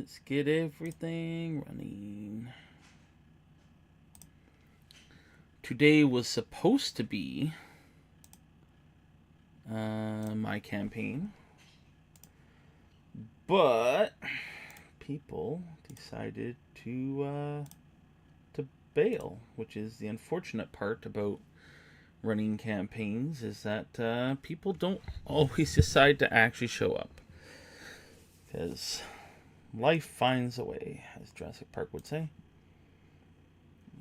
Let's get everything running. Today was supposed to be my campaign, but people decided to bail, which is the unfortunate part about running campaigns, is that people don't always decide to actually show up, because life finds a way, as Jurassic Park would say.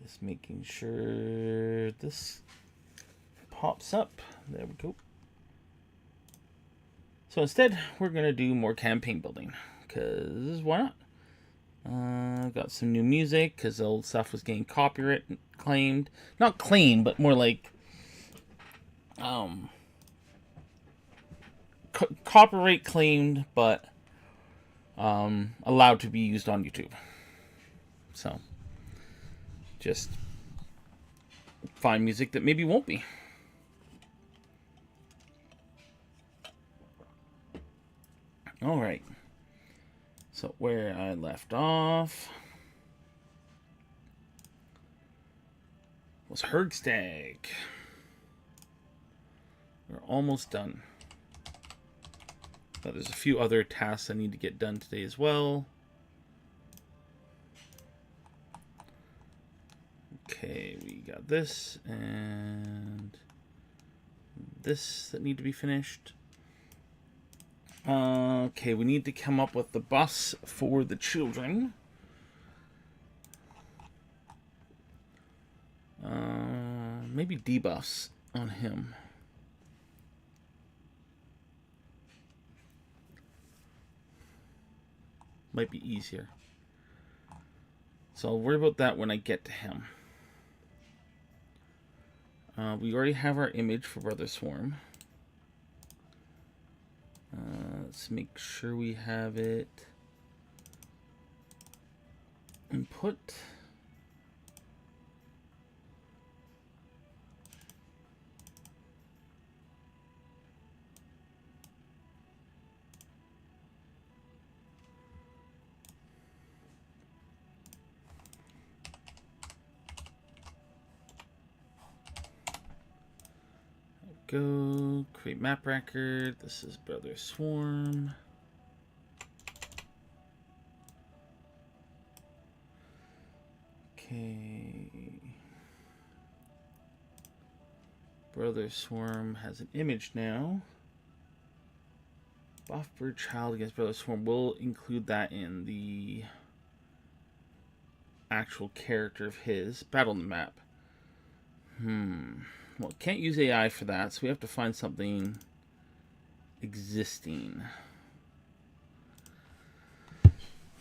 Just making sure this pops up. There we go. So instead, we're going to do more campaign building, because why not? Got some new music, because the old stuff was getting copyright claimed. Not claimed, but more like copyright claimed, but allowed to be used on YouTube. So, just find music that maybe won't be. Alright. So, where I left off was Hergstag. We're almost done. But there's a few other tasks I need to get done today as well. Okay, we got this and this that need to be finished. Okay, we need to come up with the bus for the children. Maybe debuffs on him. Might be easier. So I'll worry about that when I get to him. We already have our image for Brother Swarm. Let's make sure we have it input. Go create map record. This is Brother Swarm. Okay. Brother Swarm has an image now. Buff bird child against Brother Swarm. We'll include that in the actual character of his battle map. Well, can't use AI for that, so we have to find something existing.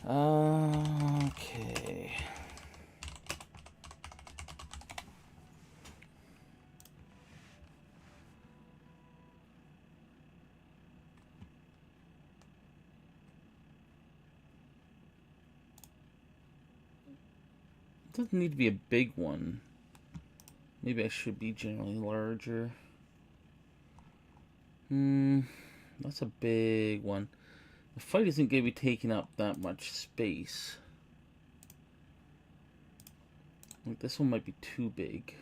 Okay. It doesn't need to be a big one. Maybe I should be generally larger. That's a big one. The fight isn't going to be taking up that much space. Like this one might be too big.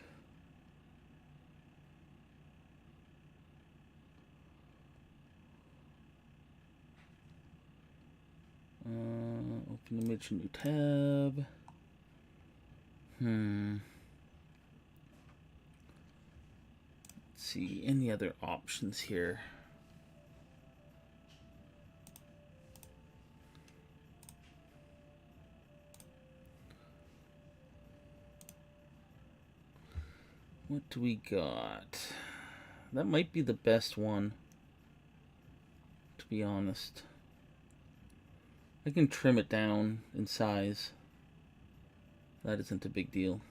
Open image, new tab. See any other options here. What do we got? That might be the best one, to be honest. I can trim it down in size. That isn't a big deal.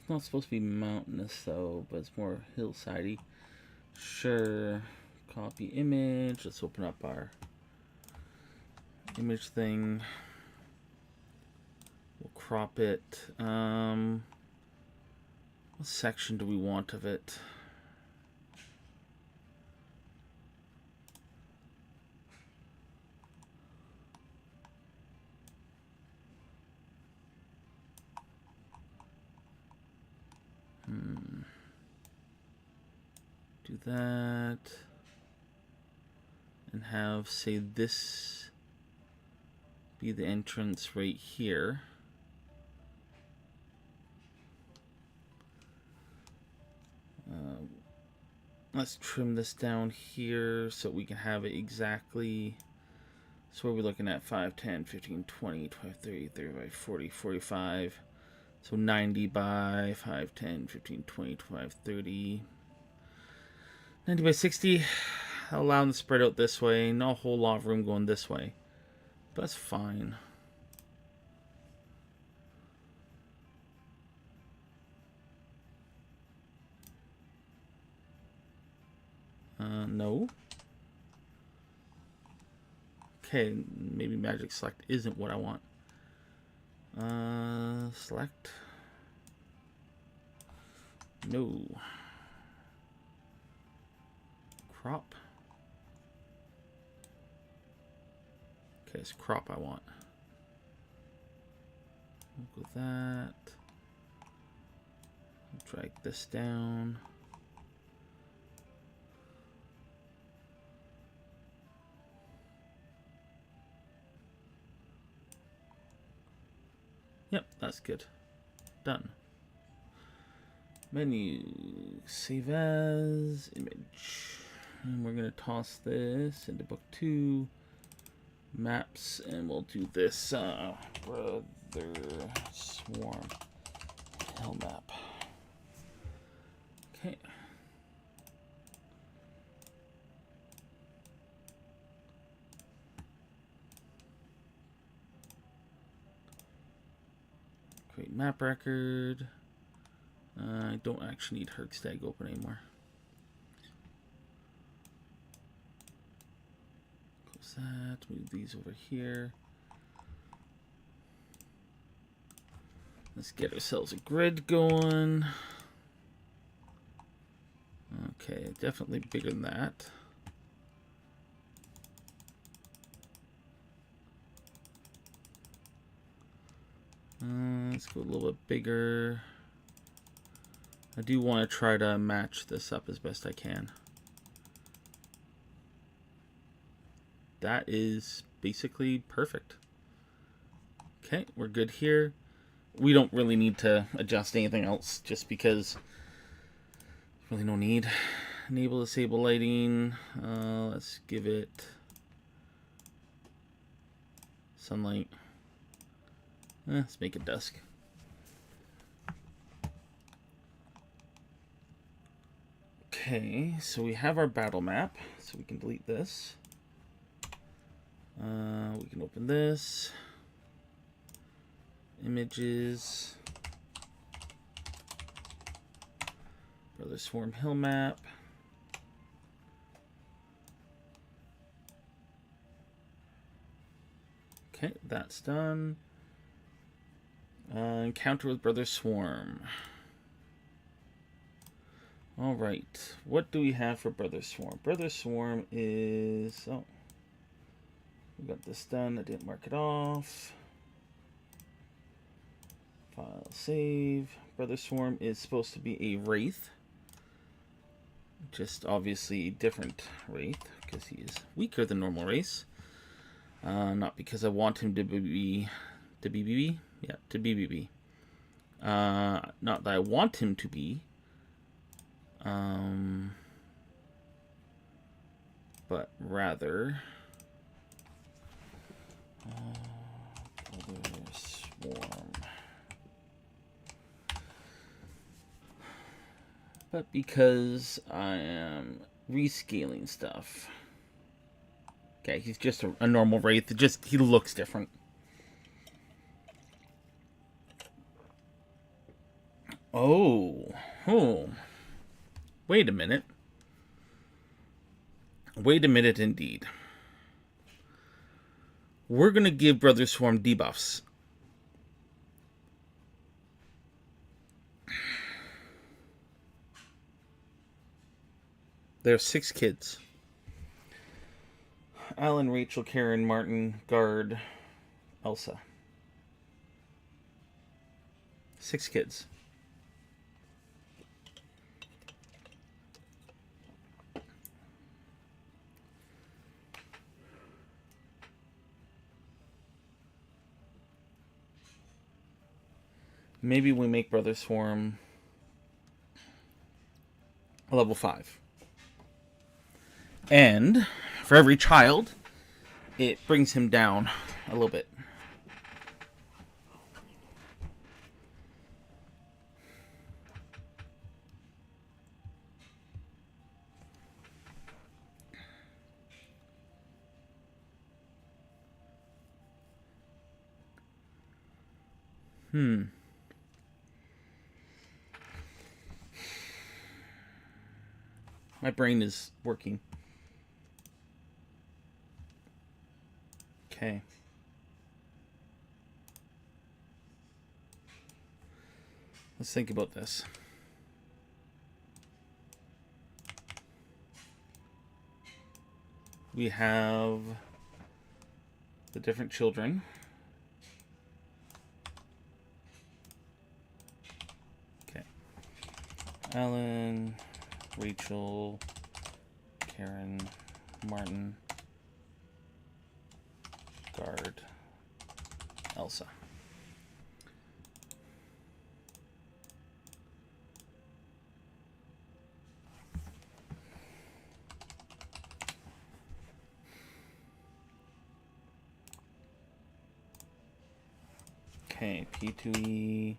Not supposed to be mountainous though, but it's more hillsidey. Sure. Copy image. Let's open up our image thing. We'll crop it. What section do we want of it? Do that. And have, say, this be the entrance right here. Let's trim this down here so we can have it exactly. So what are we looking at? 5, 10, 15, 20, 25, 30, 35, 40, 45. So 90 by 5, 10, 15, 20, 25, 30. 90 by 60. Allow them to spread out this way. Not a whole lot of room going this way. But that's fine. No. Okay, maybe magic select isn't what I want. Select. No. Crop. Okay, it's crop I want. Look with that. Drag this down. Yep, that's good. Done. Menu, save as, image. And we're going to toss this into book 2, maps, and we'll do this Brother Swarm hell map. Okay. Create map record. I don't actually need Herkstag open anymore. Close that. Move these over here. Let's get ourselves a grid going. Okay, definitely bigger than that. Let's go a little bit bigger. I do want to try to match this up as best I can. That is basically perfect. Okay, we're good here. We don't really need to adjust anything else just because really no need. Enable disable lighting. Let's give it sunlight. Let's make it dusk. Okay, so we have our battle map, so we can delete this. We can open this. Images. Brother Swarm Hill map. Okay, that's done. Encounter with Brother Swarm. Alright, what do we have for Brother Swarm? Brother Swarm is... Oh, we got this done. I didn't mark it off. File, save. Brother Swarm is supposed to be a Wraith. Just obviously a different Wraith, because he is weaker than normal race. Not because I want him to be... To BBB? Yeah, to BBB. Not that I want him to be. But rather... Brother Swarm. But because I am rescaling stuff. Okay, he's just a normal Wraith. He looks different. Oh. Wait a minute. Wait a minute indeed. We're going to give Brother Swarm debuffs. There are 6 kids. Alan, Rachel, Karen, Martin, Guard, Elsa. 6 kids. Maybe we make Brothers Swarm a level 5. And for every child, it brings him down a little bit. My brain is working. Okay. Let's think about this. We have the different children. Okay. Alan, Rachel, Karen, Martin, Guard, Elsa. Okay, P2E,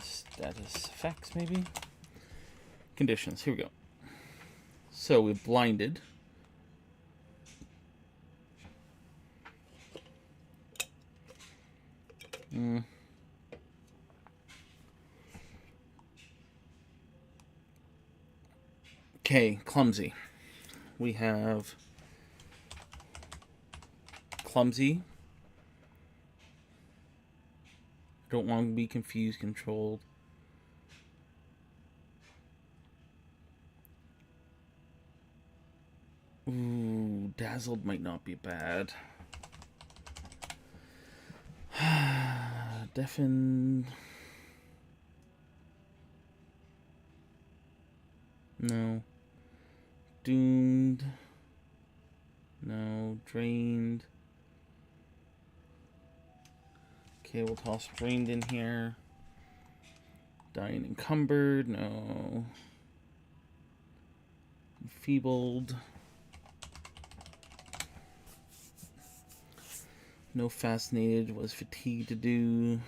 status effects maybe? Conditions, here we go. So we blinded. Okay, clumsy. We have clumsy. Don't want to be confused, controlled. Ooh, dazzled might not be bad. Deafened. No. Doomed. No. Drained. Okay, we'll toss drained in here. Dying encumbered. No. Enfeebled. No fascinated. Was fatigued to do.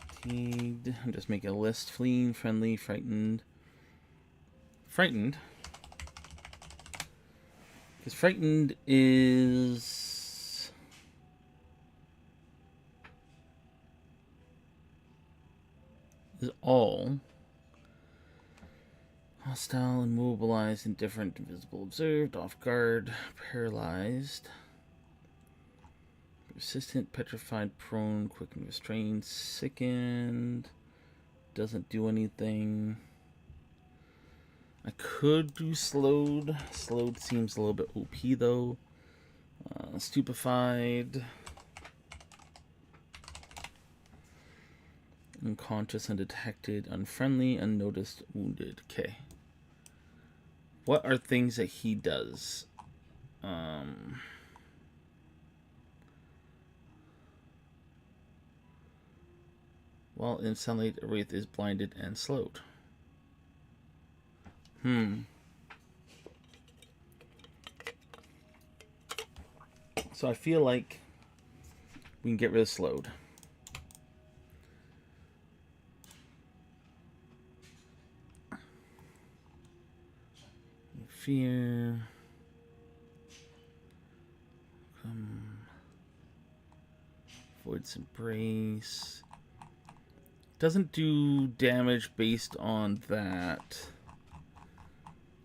Fatigued. I'm just making a list. Fleeing, friendly, frightened. Frightened. Because frightened is all. Hostile, immobilized, indifferent, invisible, observed, off guard, paralyzed, persistent, petrified, prone, quick and restrained, sickened, doesn't do anything. I could do slowed. Slowed seems a little bit OP though. Stupefied. Unconscious, undetected, unfriendly, unnoticed, wounded. Okay. What are things that he does? While in sunlight, a wraith is blinded and slowed. So I feel like we can get rid of slowed. Fear. Void's embrace. Doesn't do damage based on that.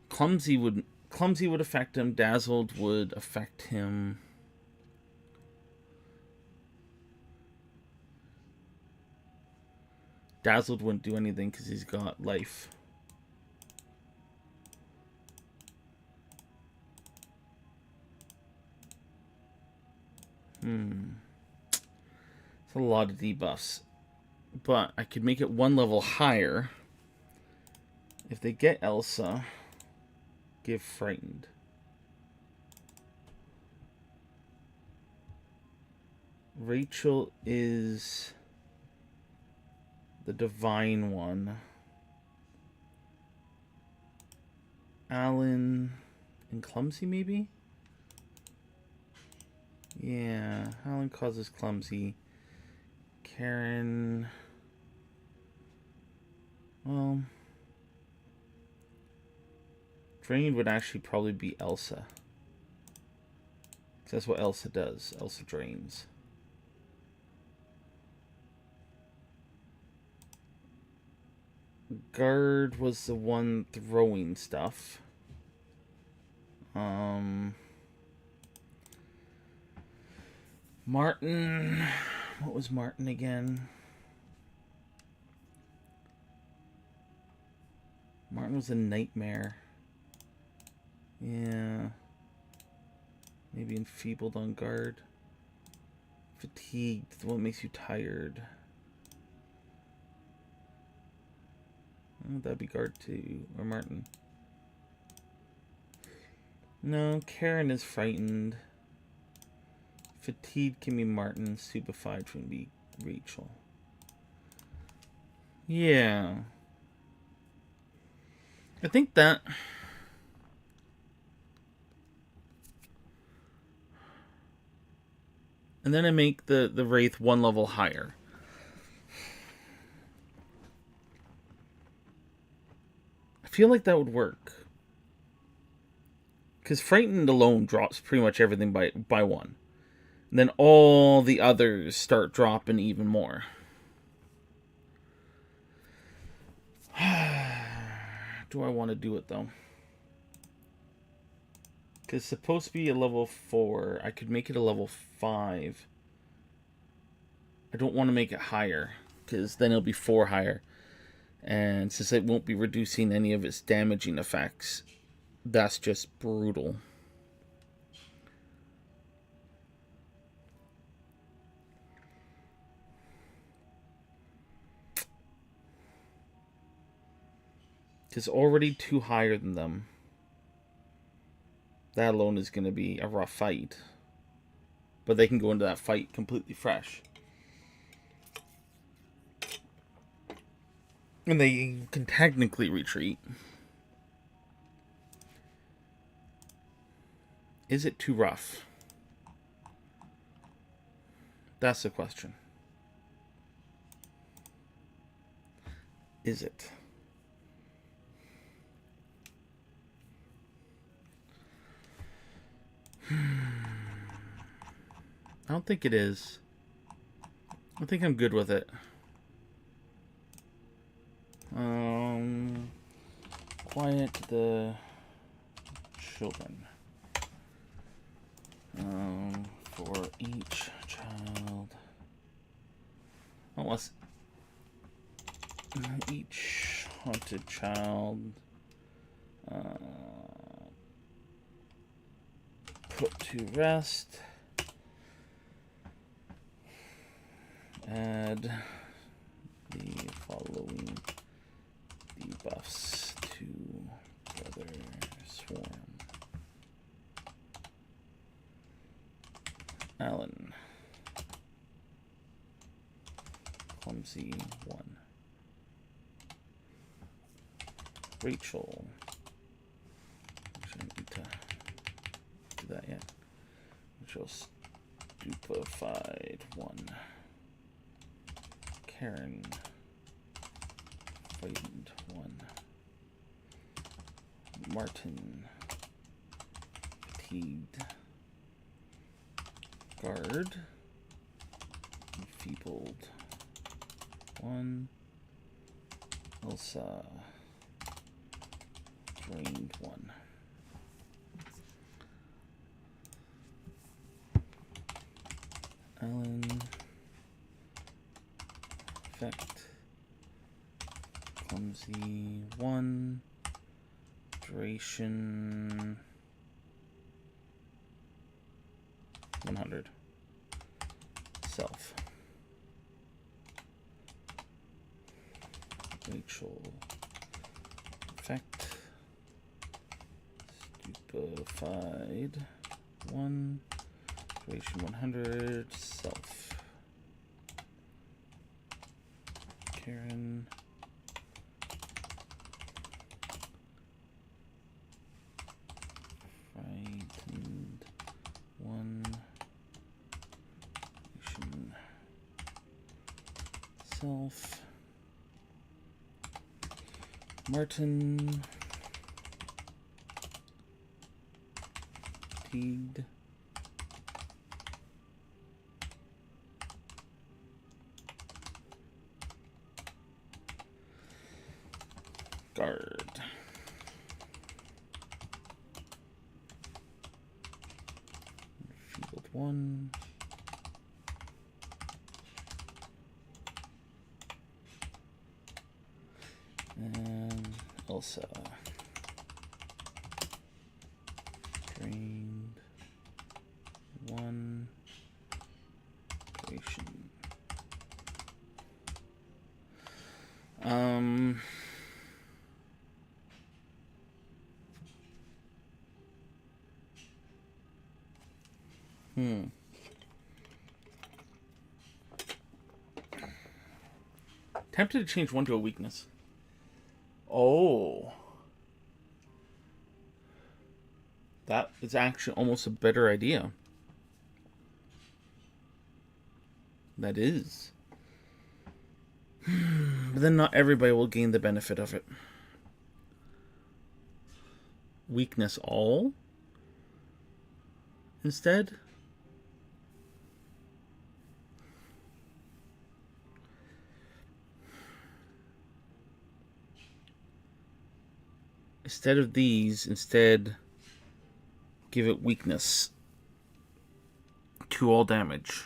Clumsy would affect him. Dazzled would affect him. Dazzled wouldn't do anything because he's got life. It's a lot of debuffs. But I could make it one level higher. If they get Elsa, give frightened. Rachel is the divine one. Alan and clumsy, maybe? Yeah, Alan causes clumsy. Karen... Well... Drained would actually probably be Elsa. That's what Elsa does. Elsa drains. Guard was the one throwing stuff. Martin... What was Martin again? Martin was a nightmare. Yeah. Maybe enfeebled on guard. Fatigued, the one that makes you tired. Oh, that'd be guard too. Or Martin. No, Karen is frightened. Fatigued can be Martin. Stupefied can be Rachel. Yeah. I think that... And then I make the Wraith one level higher. I feel like that would work. Because Frightened alone drops pretty much everything by one. And then all the others start dropping even more. Do I want to do it, though? Because it's supposed to be a level 4. I could make it a level 5. I don't want to make it higher, because then it'll be 4 higher. And since it won't be reducing any of its damaging effects, that's just brutal. It's already 2 higher than them. That alone is going to be a rough fight. But they can go into that fight completely fresh. And they can technically retreat. Is it too rough? That's the question. Is it? I don't think it is. I think I'm good with it. Quiet the children. For each child. Unless each haunted child put to rest. Add the following debuffs to Brother Swarm. Alan. Clumsy 1. Rachel. Shouldn't need to do that yet. Rachel Stupefied 1. Karen. Frightened 1. Martin. Fatigued. Guard. Enfeebled 1. Elsa. Drained 1. Alan. Effect. Clumsy 1. Duration 100. Self. Rachel. Effect. Stupefied 1. Duration 100. Self. Carrion. Frightened. 1. Self. Martin. Fatigued. Guard. Field 1. And Elsa. Drained. 1. Creation. Tempted to change 1 to a weakness. Oh. That is actually almost a better idea. That is. But then not everybody will gain the benefit of it. Weakness all? Instead? Instead of these, give it weakness to all damage.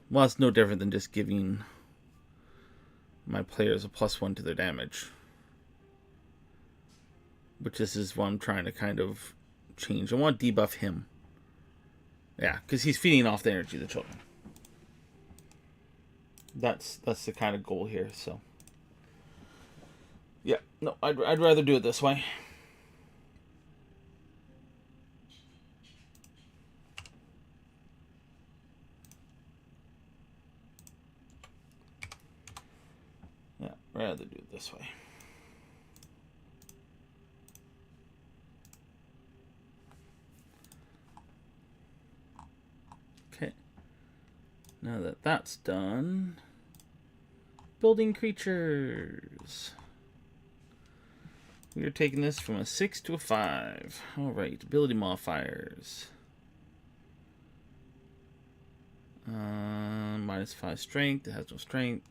Well, it's no different than just giving my players a +1 to their damage. Which this is what I'm trying to kind of change. I want to debuff him. Yeah, because he's feeding off the energy of the children. That's the kind of goal here, so. Yeah, no, I'd rather do it this way. Yeah, rather do it this way. Okay. Now that that's done, building creatures. We are taking this from a 6 to a 5. Alright, ability modifiers. -5 strength, it has no strength.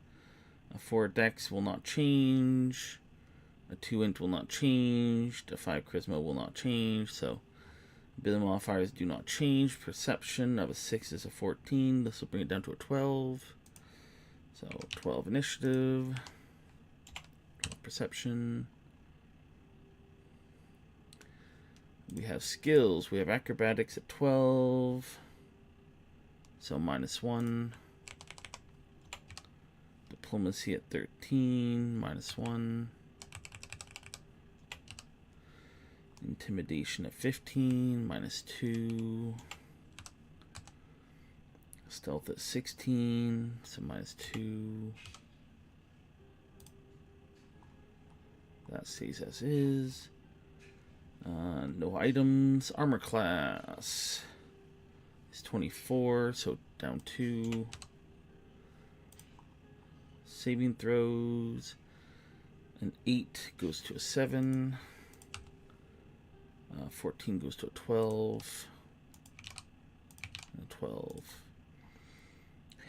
A 4 dex will not change. A 2 int will not change. A 5 charisma will not change. So, ability modifiers do not change. Perception of a 6 is a 14. This will bring it down to a 12. So, 12 initiative. 12 perception. We have skills. We have acrobatics at 12. So -1. Diplomacy at 13. -1. Intimidation at 15. -2. Stealth at 16. So -2. That stays as is. No items. Armor class is 24, so down 2. Saving throws. An 8 goes to a 7. 14 goes to a 12. And a 12.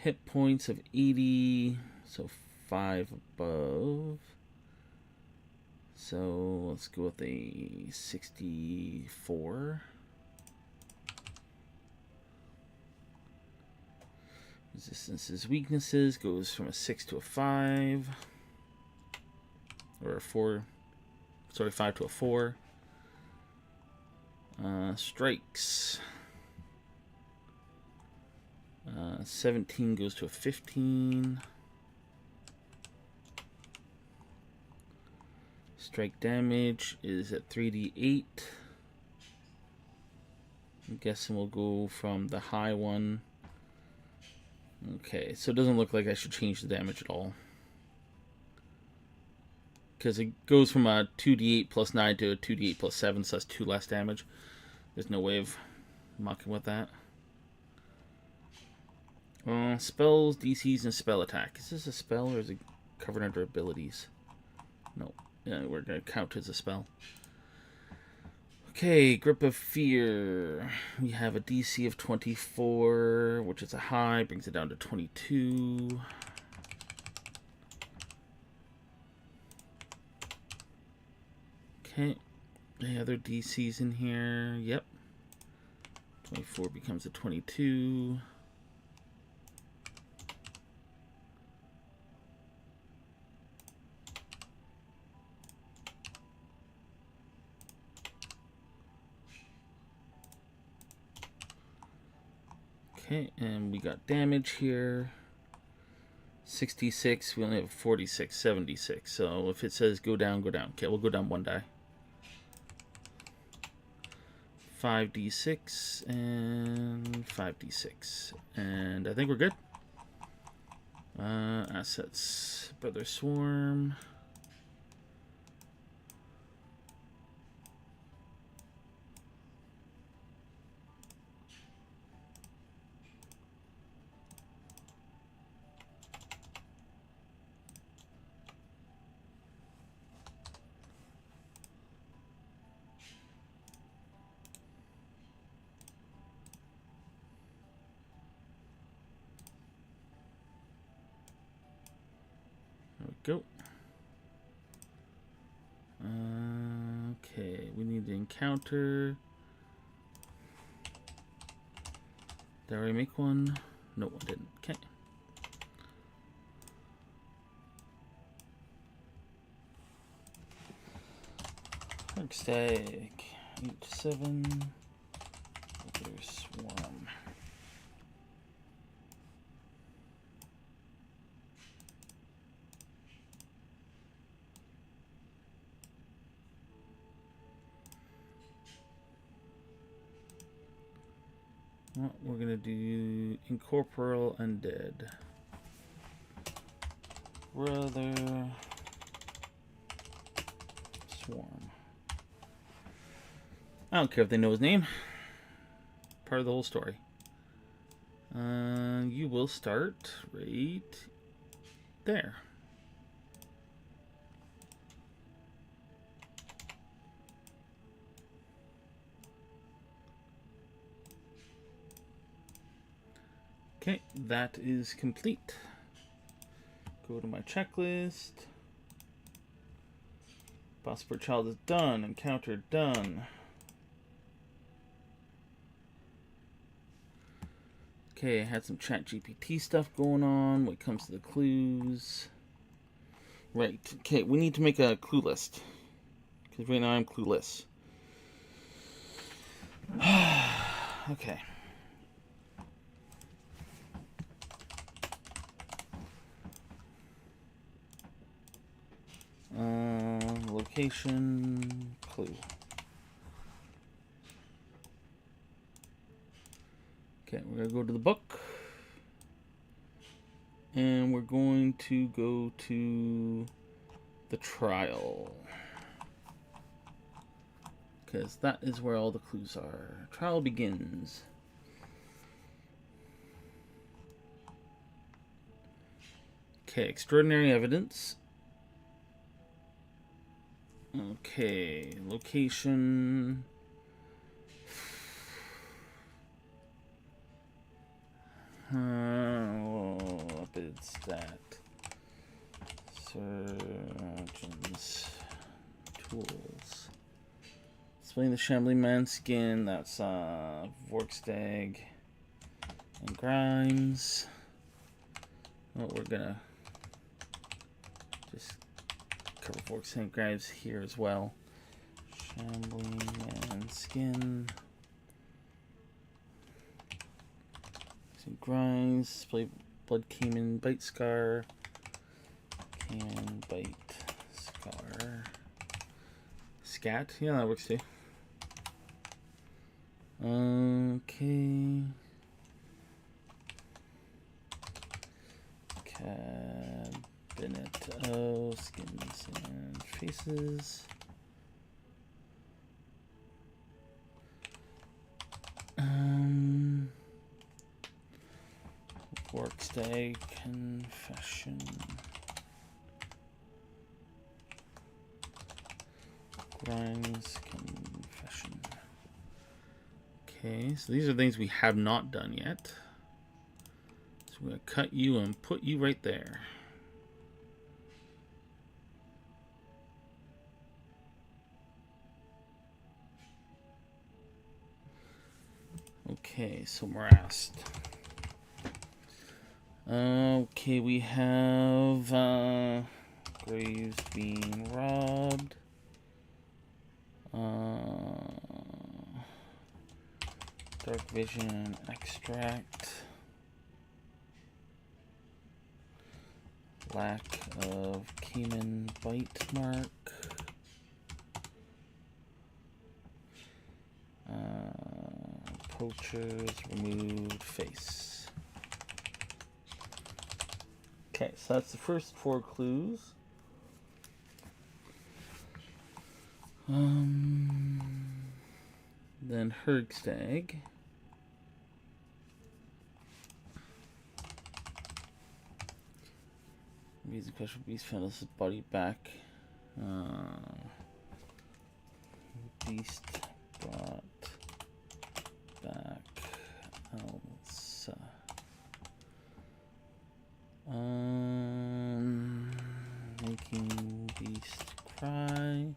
Hit points of 80, so 5 above. So let's go with a 64. Resistances, weaknesses goes from a 6 to a 5. Or a 4. Sorry, 5 to a 4. Strikes. 17 goes to a 15. Strike damage is at 3d8. I'm guessing we'll go from the high one Okay, so it doesn't look like I should change the damage at all. Because it goes from a 2d8 plus 9 to a 2d8 plus 7, so that's 2 less damage. There's no way of mucking with that. Spells, DCs, and spell attack. Is this a spell or is it covered under abilities? No. Yeah, we're going to count as a spell. Okay, Grip of Fear. We have a DC of 24, which is a high, brings it down to 22. Okay, any other DCs in here? Yep. 24 becomes a 22. Okay, and we got damage here. 66, we only have 46, 76. So if it says go down, go down. Okay, we'll go down 1 die. 5d6 and 5d6. And I think we're good. Assets. Brother Swarm. There we go. Okay, we need to encounter. Did I already make one? No, I didn't. Okay. Dark Stag. 8-7. Brother Swarm. Well, we're gonna do Incorporeal Undead. Brother Swarm. I don't care if they know his name. Part of the whole story. You will start right there. Okay, that is complete. Go to my checklist. Boss per child is done. Encounter done. Okay, I had some chat GPT stuff going on when it comes to the clues. Right, okay, we need to make a clue list. Because right now I'm clueless. Okay. Location, clue. Okay, we're going to go to the book. And we're going to go to the trial. Because that is where all the clues are. Trial begins. Okay, extraordinary evidence. Okay, location. What is that? Surgeon's tools. Explain the shambling man's skin. That's Vorkstag and Grimes. Well, we're gonna just cover Vorkstag and Grimes here as well. Shambling man's skin. Grimes, blood cayman, bite scar, cayman, bite scar, scat. Yeah, that works too. Okay. Cabinet of skins and faces. Workstag confession. Grimes confession. Okay, so these are things we have not done yet. So we're going to cut you and put you right there. Okay, so Morast. Okay, we have Graves being robbed. Dark Vision extract. Lack of Cayman bite mark. Poacher's removed face. Okay, so that's the first 4 clues. Then Hergstag. Beast question beast found his body back. Beast brought back Elsa. Making Beast cry.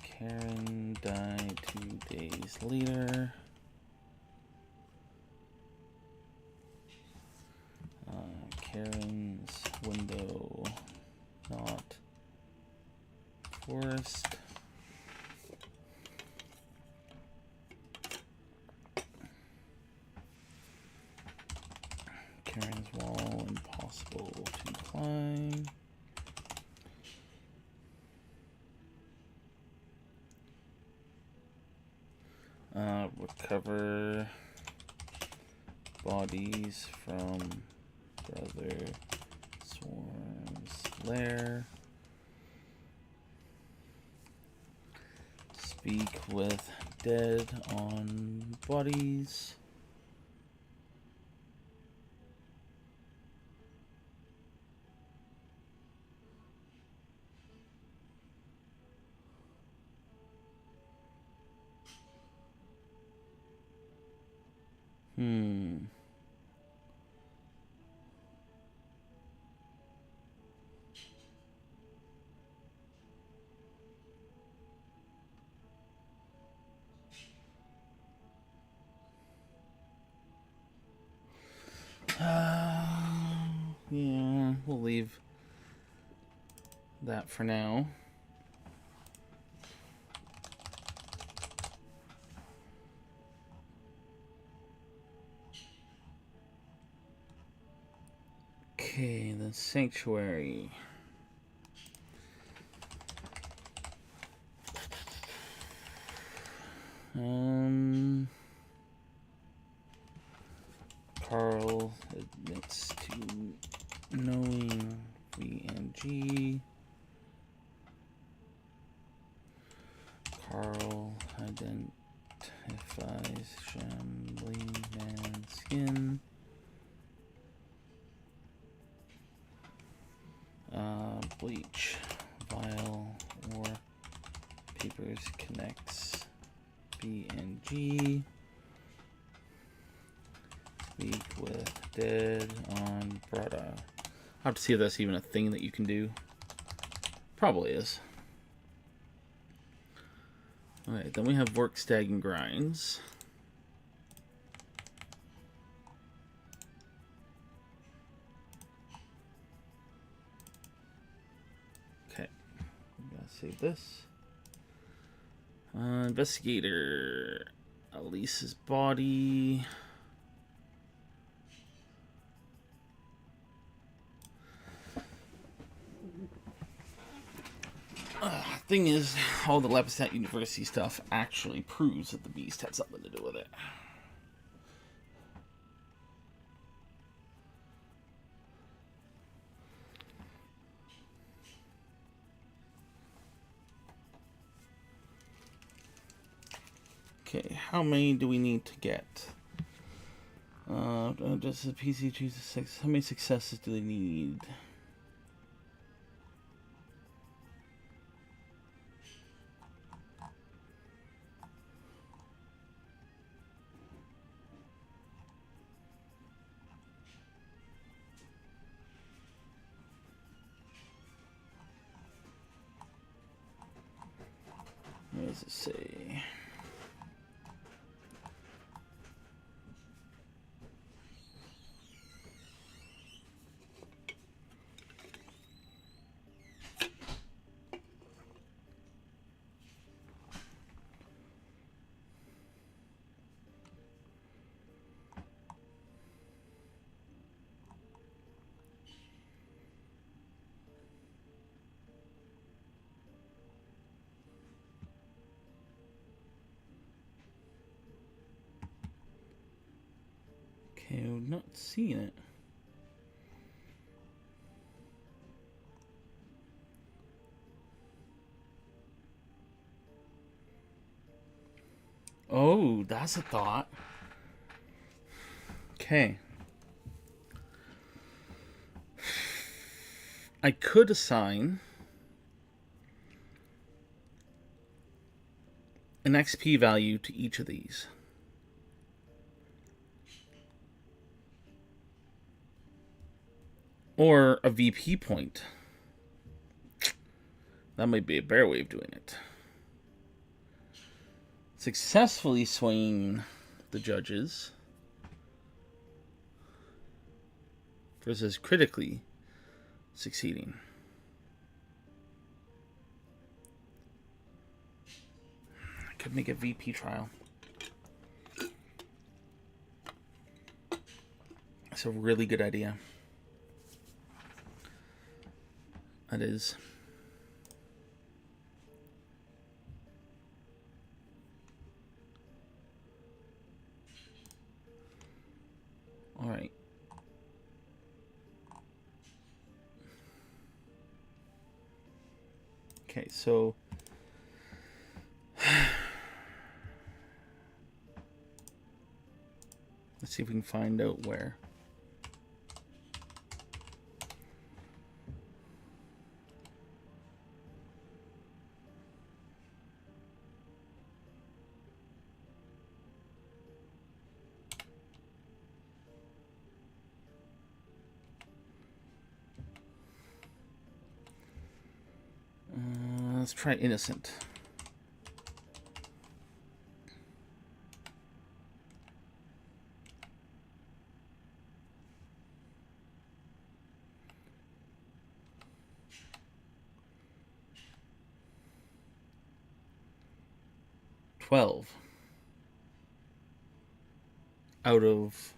Carrion died 2 days later. Carrion's window not forced. Carrion's wall impossible to climb. Recover bodies from Brother Swarm's lair. Speak with dead on bodies. Yeah, we'll leave that for now. Okay, the sanctuary. Carl admits to knowing VNG. Carl identifies shambling man's skin. Bleach, vial, or papers connects BNG. Speak with dead on Brada. I'll have to see if that's even a thing that you can do. Probably is. Alright, then we have Workstag and Grinds. Save this. Investigator. Elise's body. Thing is, all the Lepistat University stuff actually proves that the beast had something to do with it. Okay, how many do we need to get? Just the PC chooses 6. How many successes do they need? What does it say? Okay, I'm not seeing it. Oh, that's a thought. Okay. I could assign an XP value to each of these. Or a VP point. That might be a better way of doing it. Successfully swaying the judges versus critically succeeding. I could make a VP trial. That's a really good idea. That is. All right. Okay, so let's see if we can find out where. Let's try innocent. $12 out of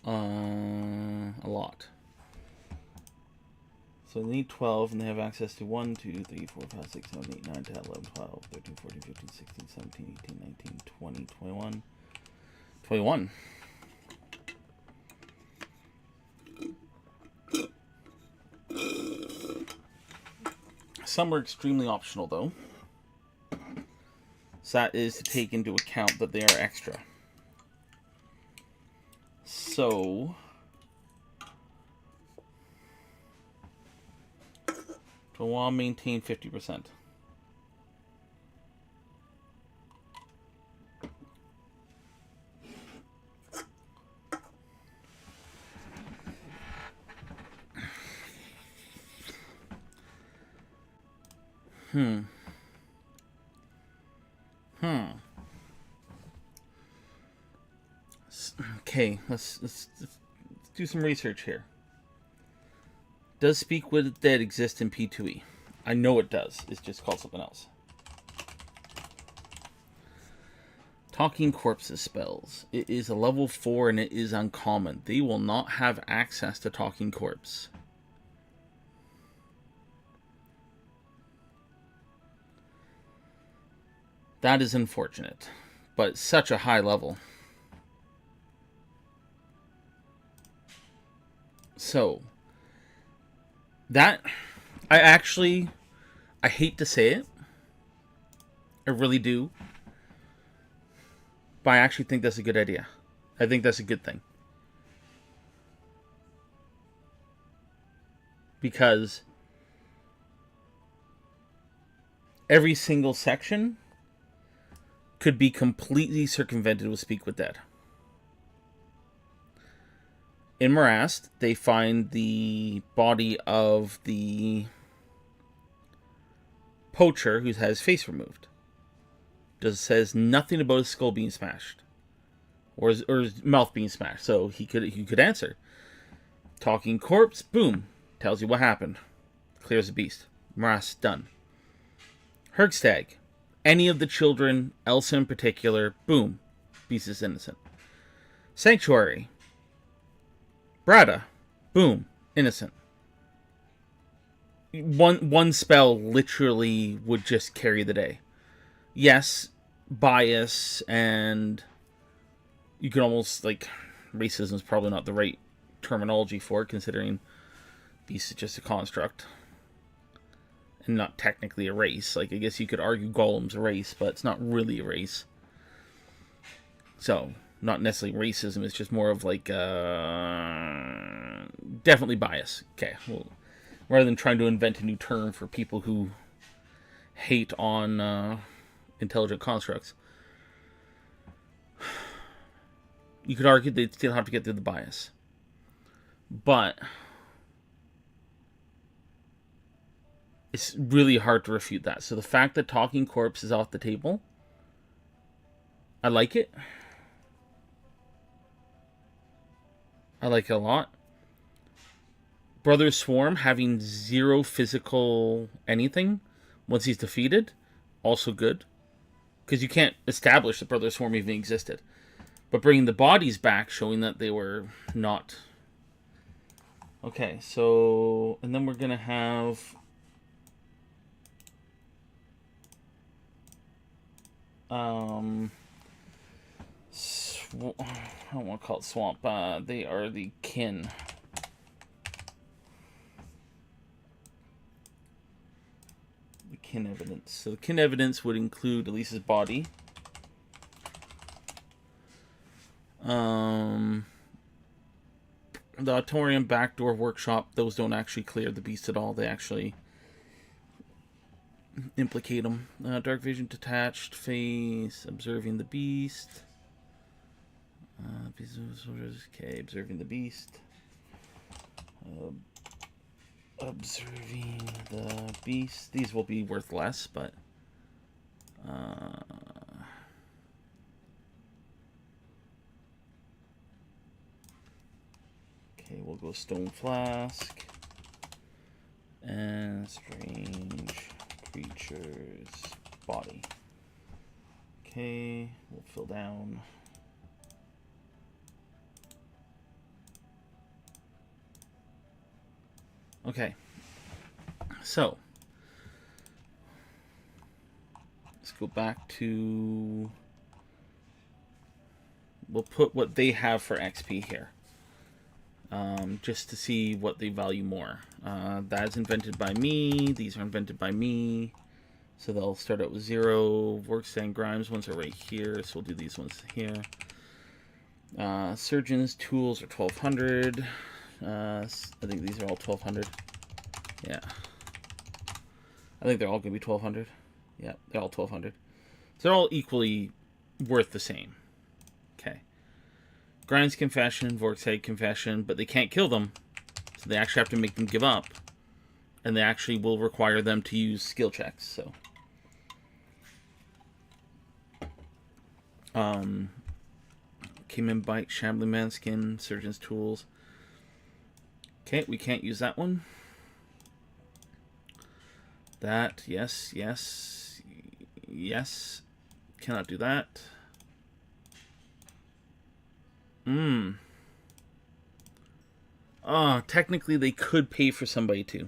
a lot. So they need 12, and they have access to 1, 2, 3, 4, 5, 6, 7, 8, 9, 10, 11, 12, 13, 14, 15, 16, 17, 18, 19, 20, 21. 21. Some are extremely optional, though. So that is to take into account that they are extra. So do I want to maintain 50%? Okay, let's do some research here. Does Speak with the Dead exist in P2E? I know it does. It's just called something else. Talking Corpses spells. It is a level 4 and it is uncommon. They will not have access to Talking Corpse. That is unfortunate, but such a high level. So, that, I hate to say it, I really do. But I actually think that's a good idea. I think that's a good thing. Because every single section could be completely circumvented with Speak with Dead. In Morast, they find the body of the poacher who has his face removed. Says nothing about his skull being smashed. Or his mouth being smashed. So he could answer. Talking corpse, boom. Tells you what happened. Clears the beast. Morast, done. Hergstag. Any of the children, Elsa in particular, boom. Beast is innocent. Sanctuary. Brada. Boom. Innocent. One spell literally would just carry the day. Yes, bias and you could almost, like, racism is probably not the right terminology for it, considering Beast is just a construct and not technically a race. Like, I guess you could argue Golem's a race, but it's not really a race. So, not necessarily racism, it's just more of like, definitely bias. Okay, well, rather than trying to invent a new term for people who hate on intelligent constructs, you could argue they'd still have to get through the bias. But it's really hard to refute that. So the fact that Talking Corpse is off the table, I like it. I like it a lot. Brother Swarm having zero physical anything once he's defeated, also good. Because you can't establish that Brother Swarm even existed. But bringing the bodies back, showing that they were not. Okay, so, and then we're going to have I don't want to call it swamp. They are the kin. The kin evidence. So the kin evidence would include Elise's body. The Auditorium, Backdoor, Workshop, those don't actually clear the beast at all. They actually implicate him. Dark Vision, Detached, Face, Observing the Beast. Okay, Observing the Beast. Observing the Beast. These will be worth less, but okay, we'll go Stone Flask and Strange Creature's Body. Okay, we'll fill down. Okay, so let's go back to, we'll put what they have for XP here, just to see what they value more. That's invented by me, these are invented by me, so they'll start out with 0. Workstand Grimes ones are right here, so we'll do these ones here. Surgeon's tools are 1200. I think these are all 1200. Yeah. I think they're all going to be 1200. Yeah, they're all 1200. So they're all equally worth the same. Okay. Grind's Confession, Vortex Confession, but they can't kill them. So they actually have to make them give up. And they actually will require them to use skill checks, so. Cayman Bite, Shambling Manskin, Surgeon's Tools. Okay, we can't use that one. That, yes, yes, yes. Cannot do that. Oh, technically they could pay for somebody to.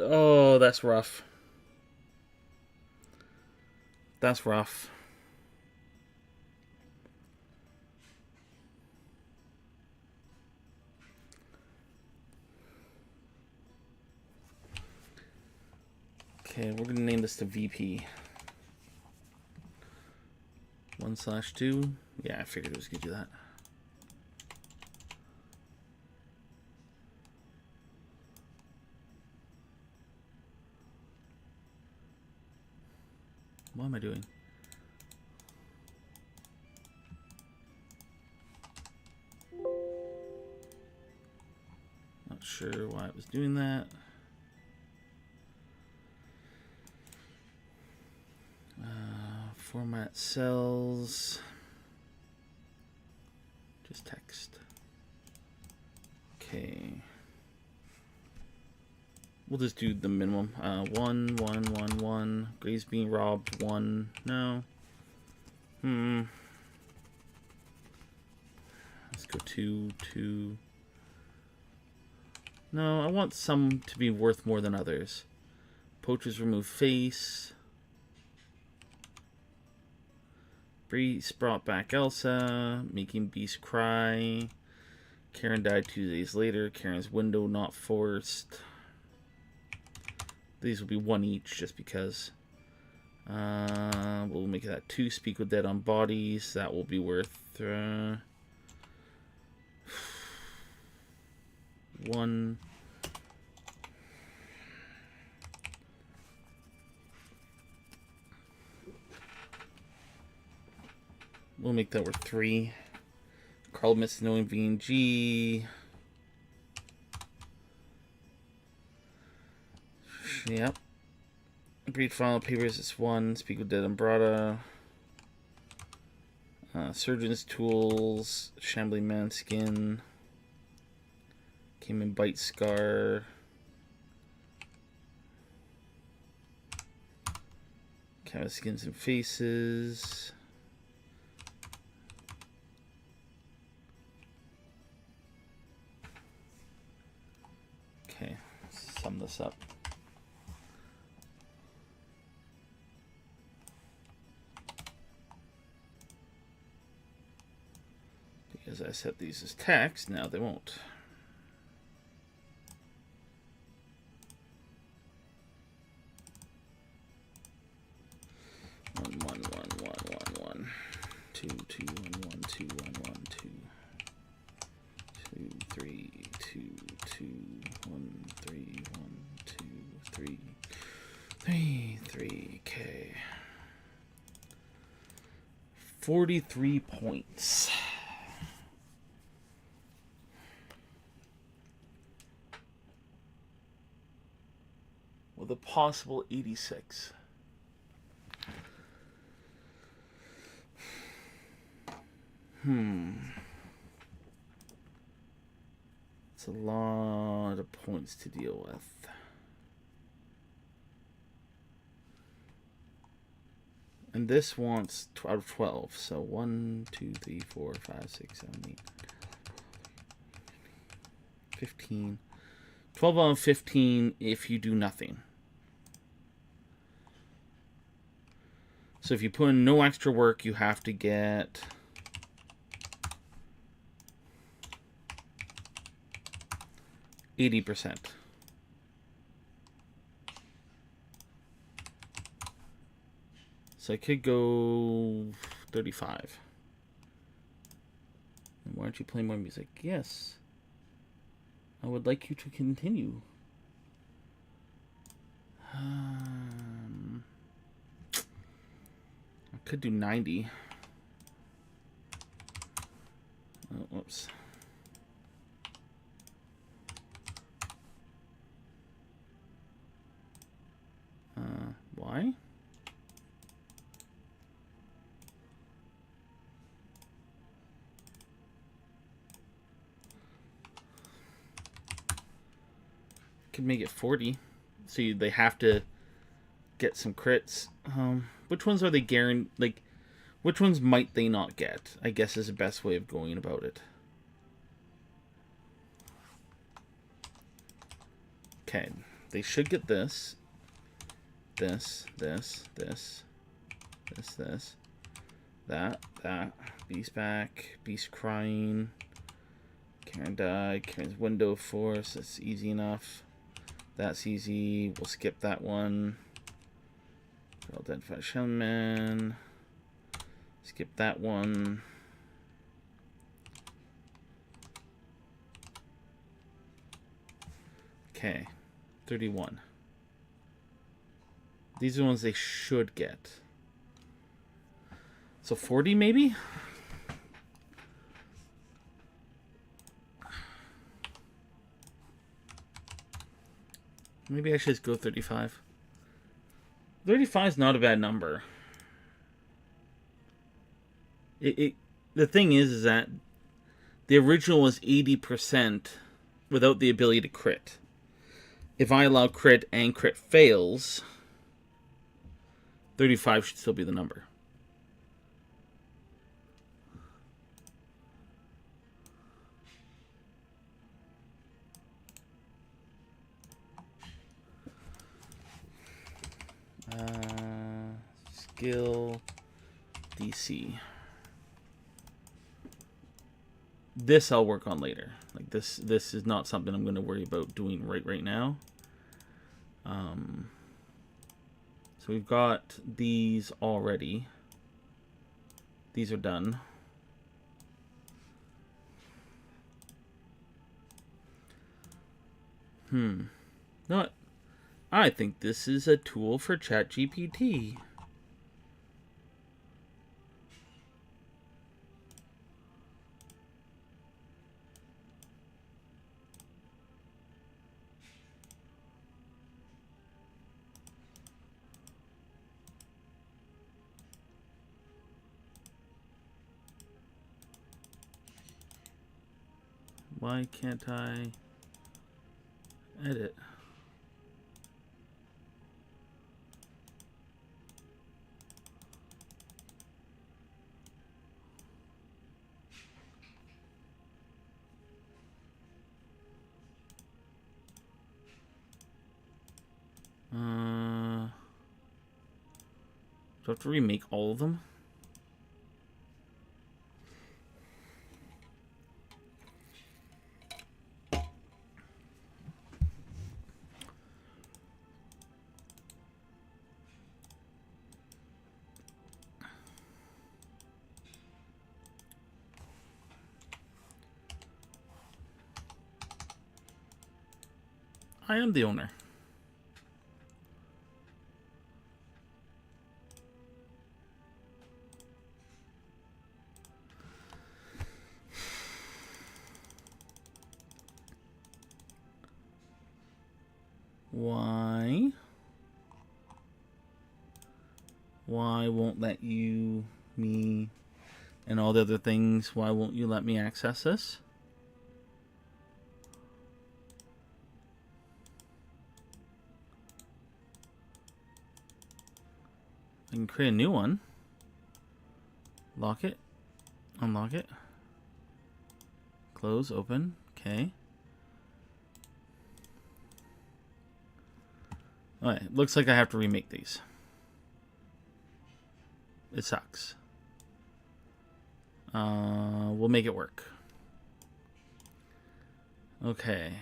Oh, that's rough. That's rough. Okay, we're gonna name this to VP. 1/2. Yeah, I figured it was gonna do that. What am I doing? Not sure why it was doing that. Format cells. Just text. Okay. We'll just do the minimum. 1, 1, 1, 1. Gray's being robbed. 1. No. Let's go 2, 2. No, I want some to be worth more than others. Poachers remove face. Beast brought back Elsa, making Beast cry. Carrion died 2 days later. Carrion's window not forced. These will be 1 each just because. We'll make that 2. Speak with dead on bodies. That will be worth 1. We'll make that worth 3. Carl missed knowing VNG. Yep. Breed file papers is 1. Speak with dead umbrata. Surgeon's tools. Shambling man skin. Came in bite scar. Canvas skins and faces. Okay, sum this up. Because I set these as text, now they won't. One, one, one, one, one, one. 2, 2, 1, 1, 2, 1, 1, 2. 2, 3, 2, 2, 1, 3, 1, 2, 3. 3, 3, okay. 43 points. With a possible 86. It's a lot of points to deal with. And this wants out of 12. So 1, 2, 3, 4, 5, 6, 7, 8, 15. 12 out of 15 if you do nothing. So if you put in no extra work, you have to get 80%. So I could go 35. And why aren't you playing more music? Yes. I would like you to continue. I could do 90. Oh, whoops. Why? Could make it 40. So they have to get some crits. Which ones are they guaranteed? Like, which ones might they not get? I guess is the best way of going about it. Okay, they should get this. This. That. Beast back. Beast crying. Carrion died. Carrion's window force. That's easy enough. That's easy. We'll skip that one. Failed to identify Shellman. Skip that one. Okay, 31. These are the ones they should get. So 40 maybe? Maybe I should just go 35. 35 is not a bad number. The thing is that the original was 80% without the ability to crit. If I allow crit and crit fails, 35 should still be the number. Skill DC. This I'll work on later. Like this is not something I'm going to worry about doing right now. So we've got these already. These are done. No, I think this is a tool for ChatGPT. Why can't I edit? Do I have to remake all of them? I am the owner. Why? Why won't let you, me, and all the other things? Why won't you let me access this? I can create a new one. Lock it. Unlock it. Close, open. Okay. Alright, looks like I have to remake these. It sucks. We'll make it work. Okay.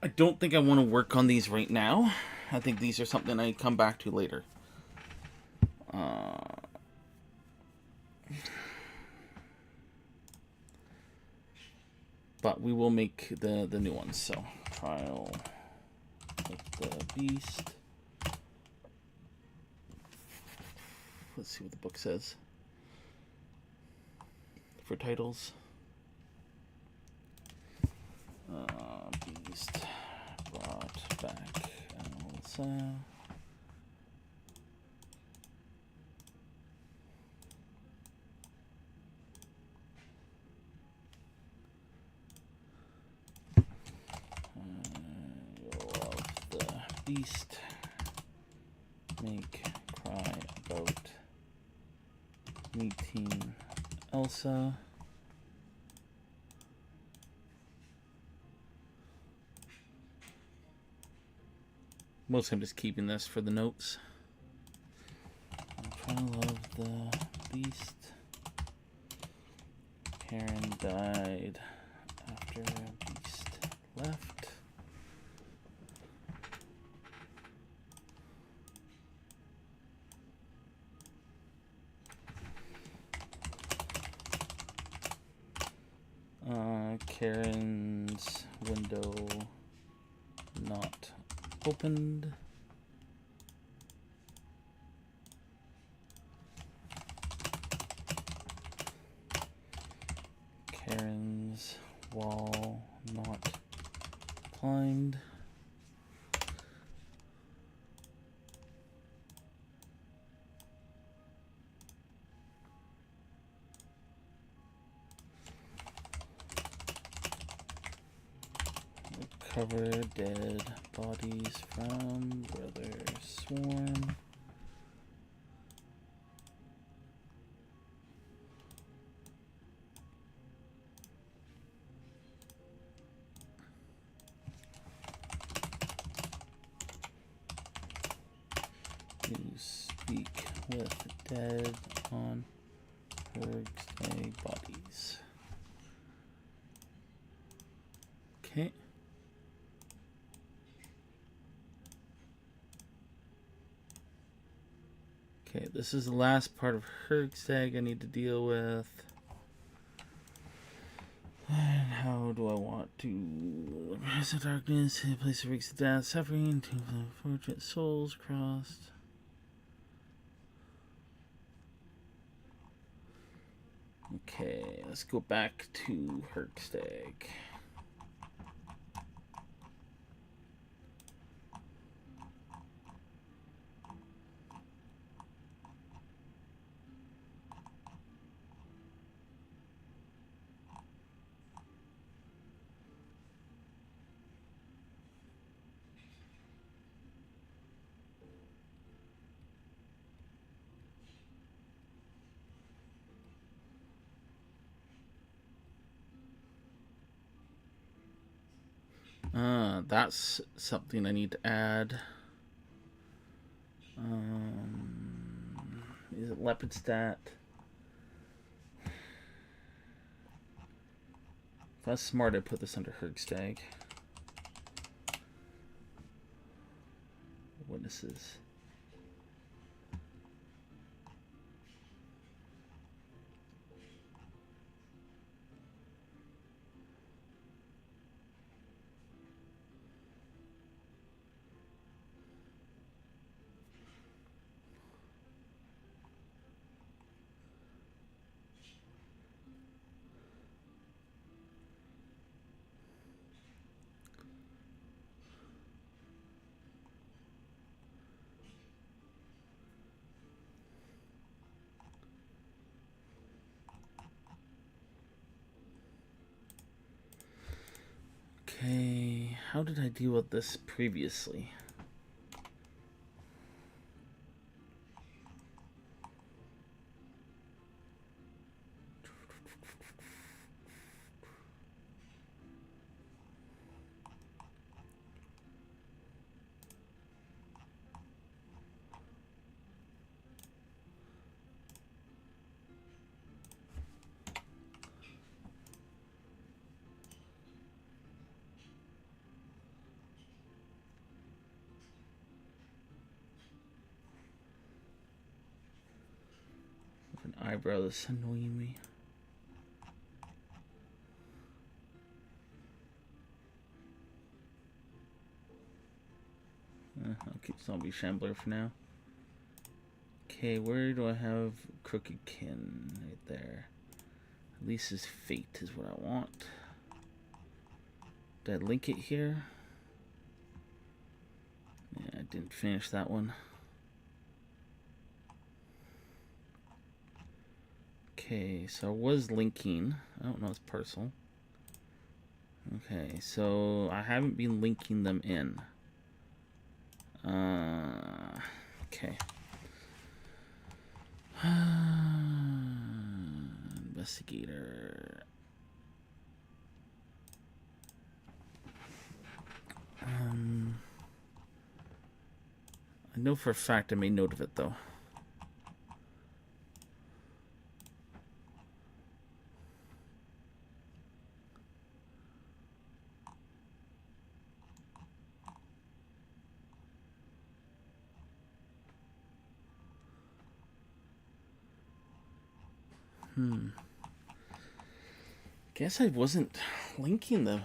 I don't think I want to work on these right now. I think these are something I come back to later. But we will make the new ones. So, trial with the beast. Let's see what the book says for titles. Beast brought back Elsa. Love the beast. Make cry about meeting Elsa. Mostly I'm just keeping this for the notes. I'm trying to love the beast. Carrion died after beast left. Carrion's window not opened. Carrion's wall not climbed. Recover dead bodies from brother swarm. You speak with dead on Hergstay bodies. Okay. Okay, this is the last part of Hergstag I need to deal with. And how do I want to rise of darkness, a place of reeks of death, suffering, to unfortunate souls crossed. Okay, let's go back to Hergstag. That's something I need to add. Is it leopard stat? If I was smart, I'd put this under Hergstag. Witnesses. Okay, how did I deal with this previously? An eyebrow that's annoying me. I'll keep Zombie Shambler for now. Okay, where do I have Crooked Kin? Right there. At least his fate is what I want. Did I link it here? Yeah, I didn't finish that one. Okay, so I was linking. I don't know, it's parcel. Okay, so I haven't been linking them in. Okay. Investigator. I know for a fact I made note of it though. Guess I wasn't linking the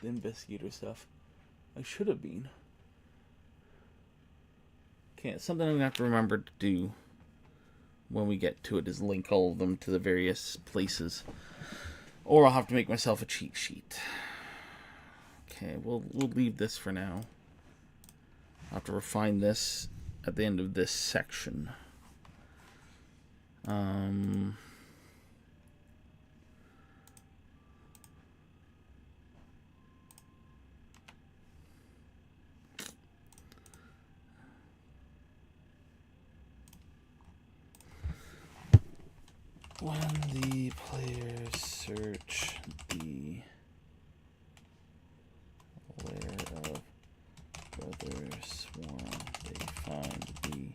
investigator stuff. I should have been. Okay, it's something I'm going to have to remember to do when we get to it, is link all of them to the various places. Or I'll have to make myself a cheat sheet. Okay, we'll leave this for now. I'll have to refine this at the end of this section. When the players search the lair of Brother Swarm, they find the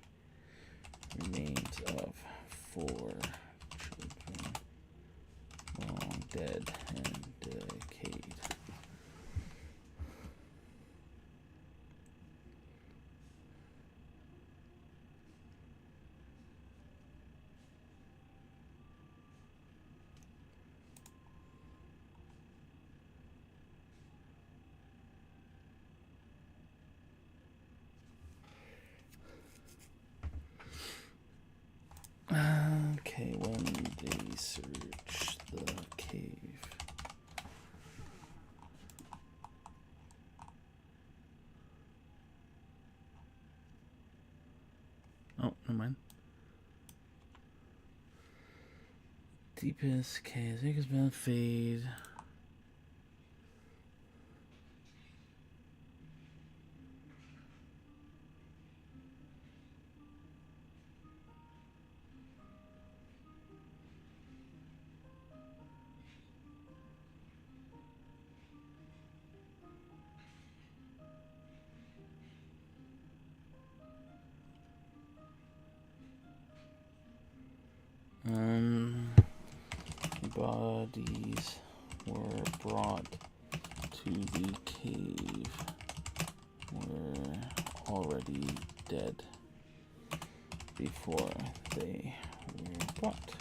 remains of 4 children, long dead and decayed. Okay, when they search the cave. Oh, never mind. Deepest cave, biggest been fade. Bodies were brought to the cave were already dead before they were brought.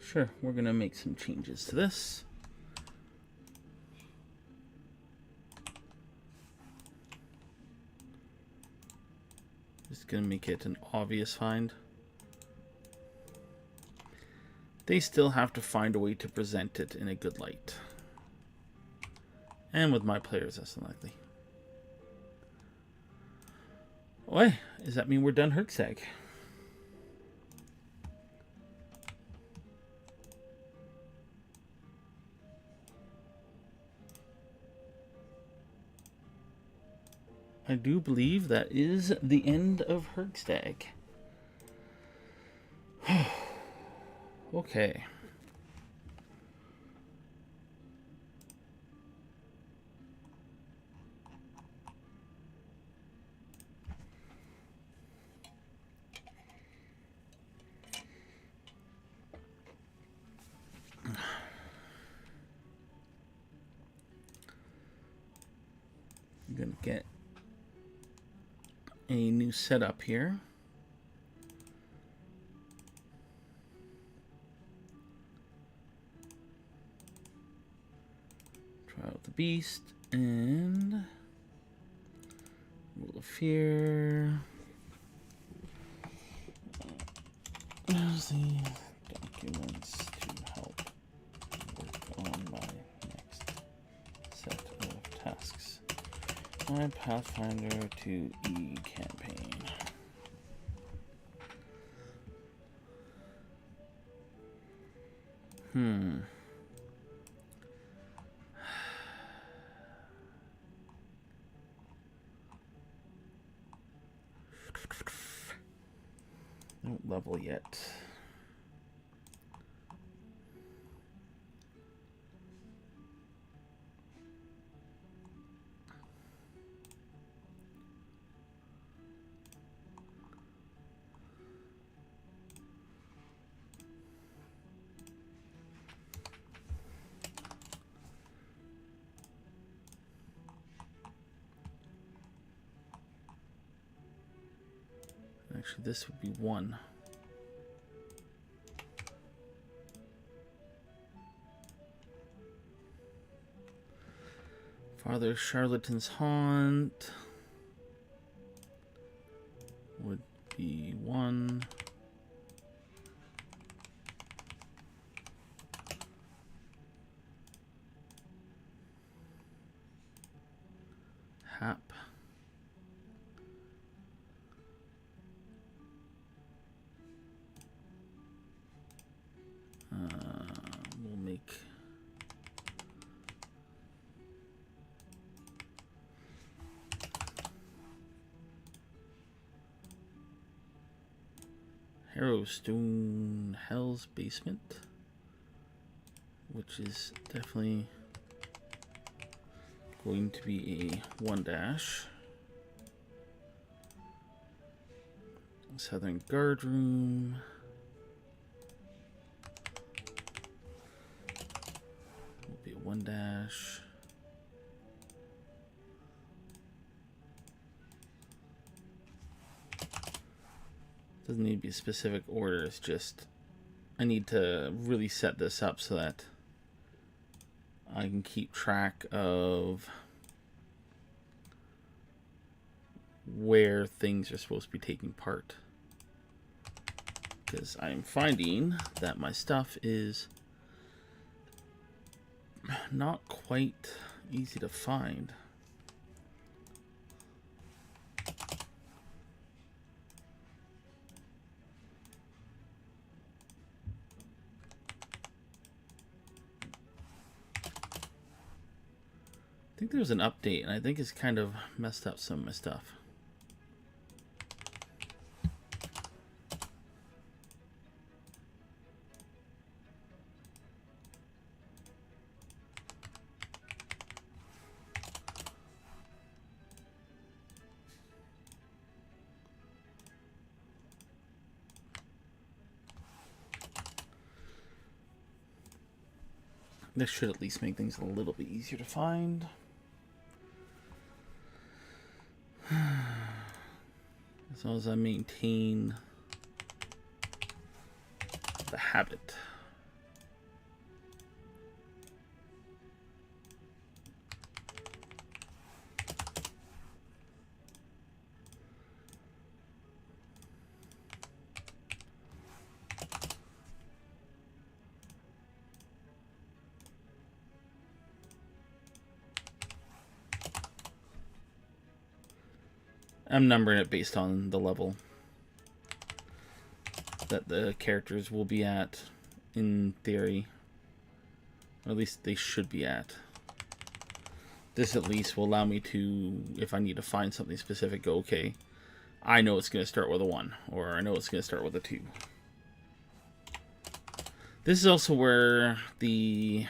Sure, we're gonna make some changes to this. Just gonna make it an obvious find. They still have to find a way to present it in a good light. And with my players, that's unlikely. Oi, does that mean we're done Herkstag? I do believe that is the end of Herkstag. Okay. I'm gonna get a new setup here. Try out the beast and Rule of Fear. There's the documents. My Pathfinder 2E campaign. Don't level yet. Actually, this would be 1. Father Charlatan's Haunt would be 1. Hap. We'll make Harrowstone Hell's Basement, which is definitely going to be a 1-. Southern Guard Room. Will be a 1-. Doesn't need to be a specific order, it's just I need to really set this up so that I can keep track of where things are supposed to be taking part. Because I'm finding that my stuff is not quite easy to find. I think there's an update, and I think it's kind of messed up some of my stuff. This should at least make things a little bit easier to find. As long as I maintain the habit. I'm numbering it based on the level that the characters will be at, in theory. Or at least they should be at. This at least will allow me to, if I need to find something specific, go, okay, I know it's going to start with a 1, or I know it's going to start with a 2. This is also where the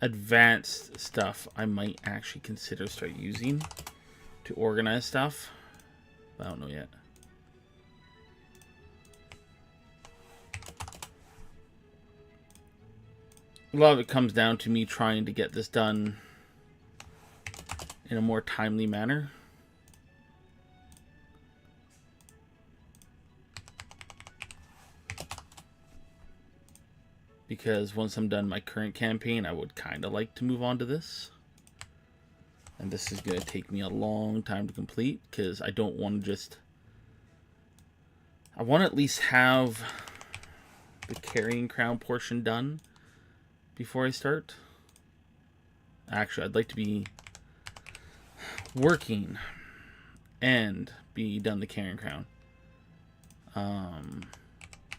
advanced stuff I might actually consider start using to organize stuff. I don't know yet. A lot of it comes down to me trying to get this done in a more timely manner. Because once I'm done my current campaign, I would kind of like to move on to this. And this is going to take me a long time to complete, because I don't want to just... I want to at least have the Carrion Crown portion done before I start. Actually, I'd like to be working and be done the Carrion Crown.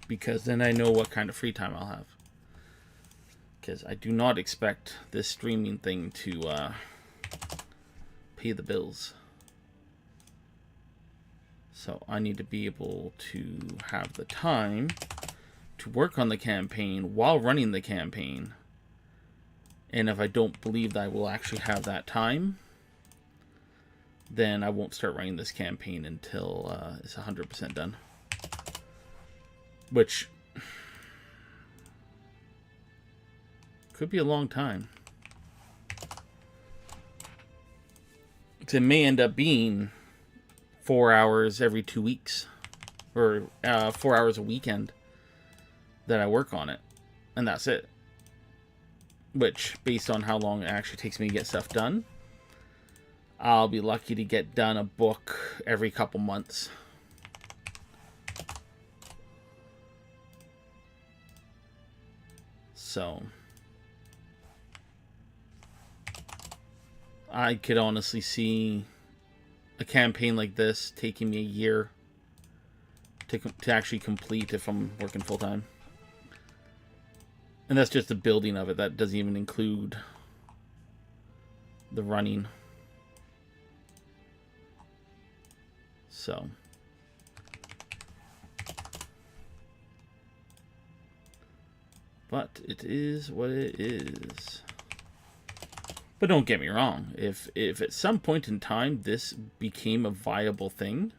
Because then I know what kind of free time I'll have. Because I do not expect this streaming thing to pay the bills. So I need to be able to have the time to work on the campaign while running the campaign. And if I don't believe that I will actually have that time, then I won't start running this campaign until it's 100% done. Which could be a long time. It may end up being 4 hours every 2 weeks. Or 4 hours a weekend that I work on it. And that's it. Which, based on how long it actually takes me to get stuff done, I'll be lucky to get done a book every couple months. So I could honestly see a campaign like this taking me a year to actually complete if I'm working full time. And that's just the building of it. That doesn't even include the running. So but it is what it is. But don't get me wrong, if at some point in time this became a viable thing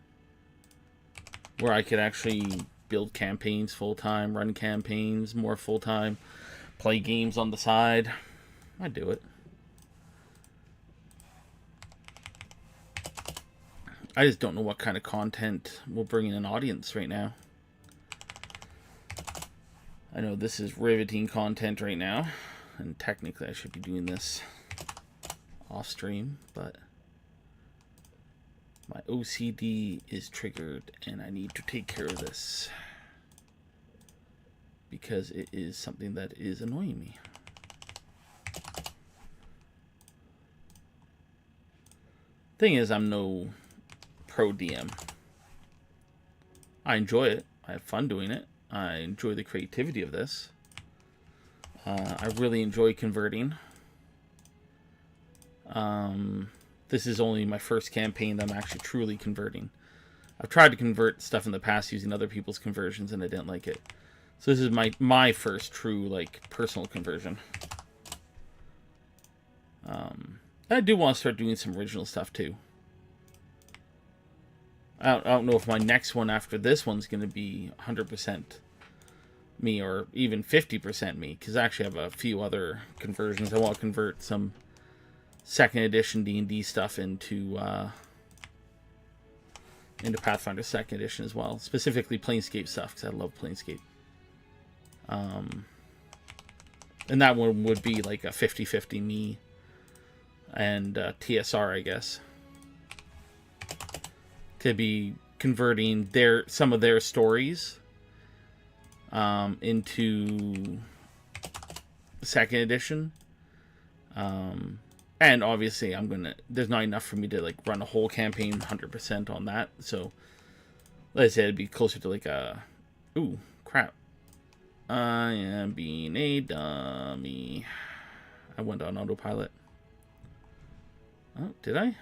where I could actually build campaigns full-time, run campaigns more full-time, play games on the side, I'd do it. I just don't know what kind of content will bring in an audience right now. I know this is riveting content right now, and technically I should be doing this off stream, but my OCD is triggered and I need to take care of this because it is something that is annoying me. Thing is, I'm no pro DM. I enjoy it. I have fun doing it. I enjoy the creativity of this. I really enjoy converting. This is only my first campaign that I'm actually truly converting. I've tried to convert stuff in the past using other people's conversions and I didn't like it. So this is my first true, like, personal conversion. I do want to start doing some original stuff too. I don't know if my next one after this one's going to be 100% me or even 50% me, because I actually have a few other conversions. I want to convert some second edition D&D stuff into Pathfinder second edition as well, specifically Planescape stuff, because I love Planescape. And that one would be like a 50-50 me and TSR, I guess. To be converting some of their stories into second edition. And obviously there's not enough for me to like run a whole campaign 100% on that. So let's say it'd be closer to like a, ooh, crap. I am being a dummy. I went on autopilot. Oh, did I?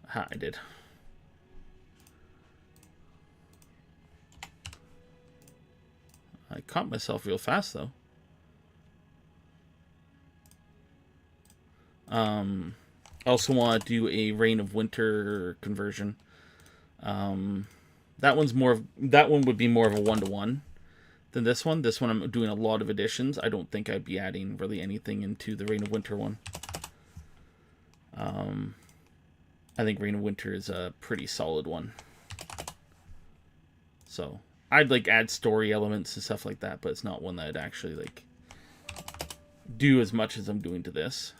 Ha, I did. I caught myself real fast though. I also want to do a Reign of Winter conversion. That one would be more of a 1-to-1 than this one. This one I'm doing a lot of additions. I don't think I'd be adding really anything into the Reign of Winter one. I think Reign of Winter is a pretty solid one. So I'd like add story elements and stuff like that, but it's not one that I'd actually like do as much as I'm doing to this.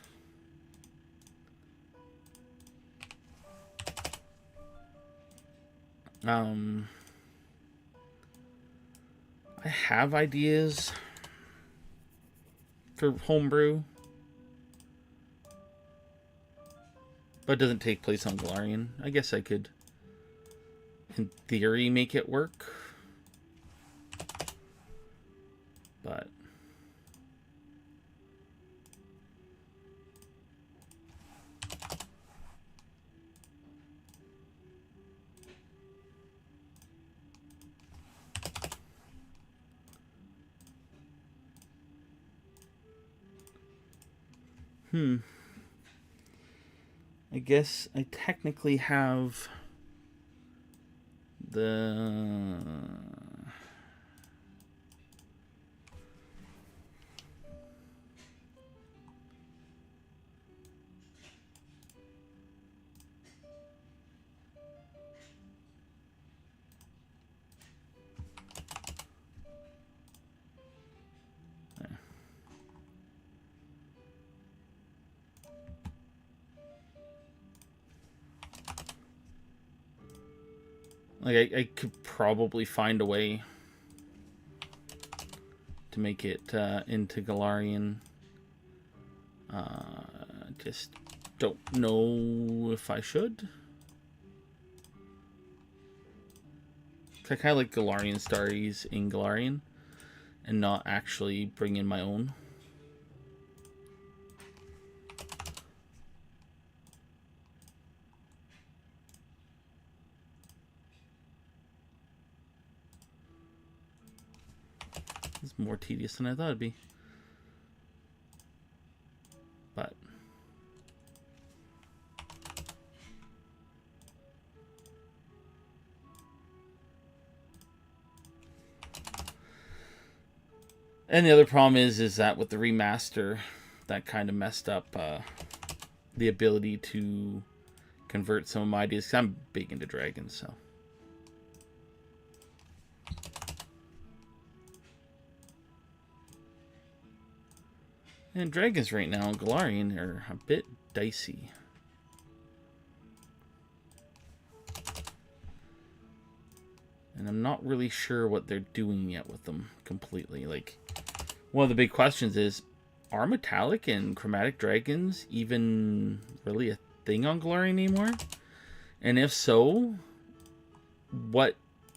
I have ideas for homebrew. But it doesn't take place on Galarian. I guess I could, in theory, make it work. But I guess I technically have the... Like, I could probably find a way to make it into Galarian. Just don't know if I should. I kind of like Galarian Starries in Galarian and not actually bring in my own. It's more tedious than I thought it'd be. But and the other problem is that with the remaster, that kind of messed up the ability to convert some of my ideas. 'Cause I'm big into dragons, so. And dragons right now in Galarian are a bit dicey. And I'm not really sure what they're doing yet with them completely. Like, one of the big questions is, are metallic and chromatic dragons even really a thing on Galarian anymore? And if so, what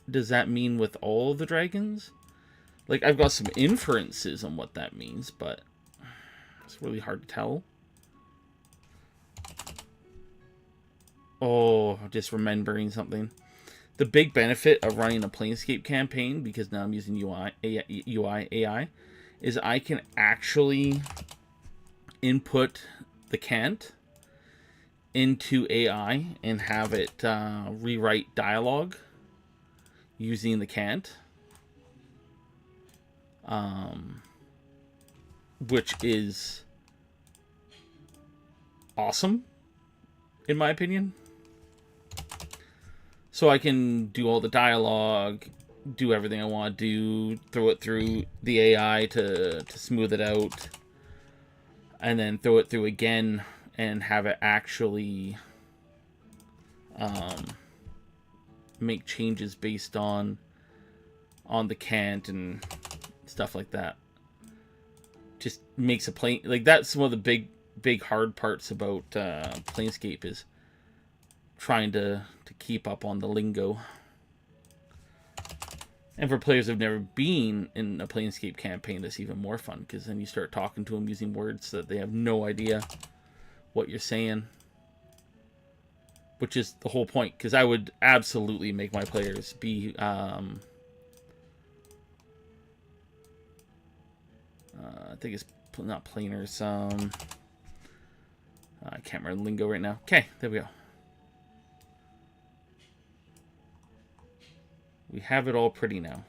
does that mean with all of the dragons? Like, I've got some inferences on what that means, but it's really hard to tell. Oh, just remembering something. The big benefit of running a Planescape campaign, because now I'm using UI AI, is I can actually input the cant into AI and have it rewrite dialogue using the cant. Which is awesome, in my opinion. So I can do all the dialogue, do everything I want to do, throw it through the AI to smooth it out, and then throw it through again and have it actually make changes based on the cant and stuff like that. Just makes a plane, like, that's one of the big hard parts about Planescape, is trying to keep up on the lingo. And for players who've never been in a Planescape campaign, that's even more fun, because then you start talking to them using words that they have no idea what you're saying, which is the whole point. Because I would absolutely make my players be I think it's not planers. I can't remember the lingo right now. Okay, there we go. We have it all pretty now.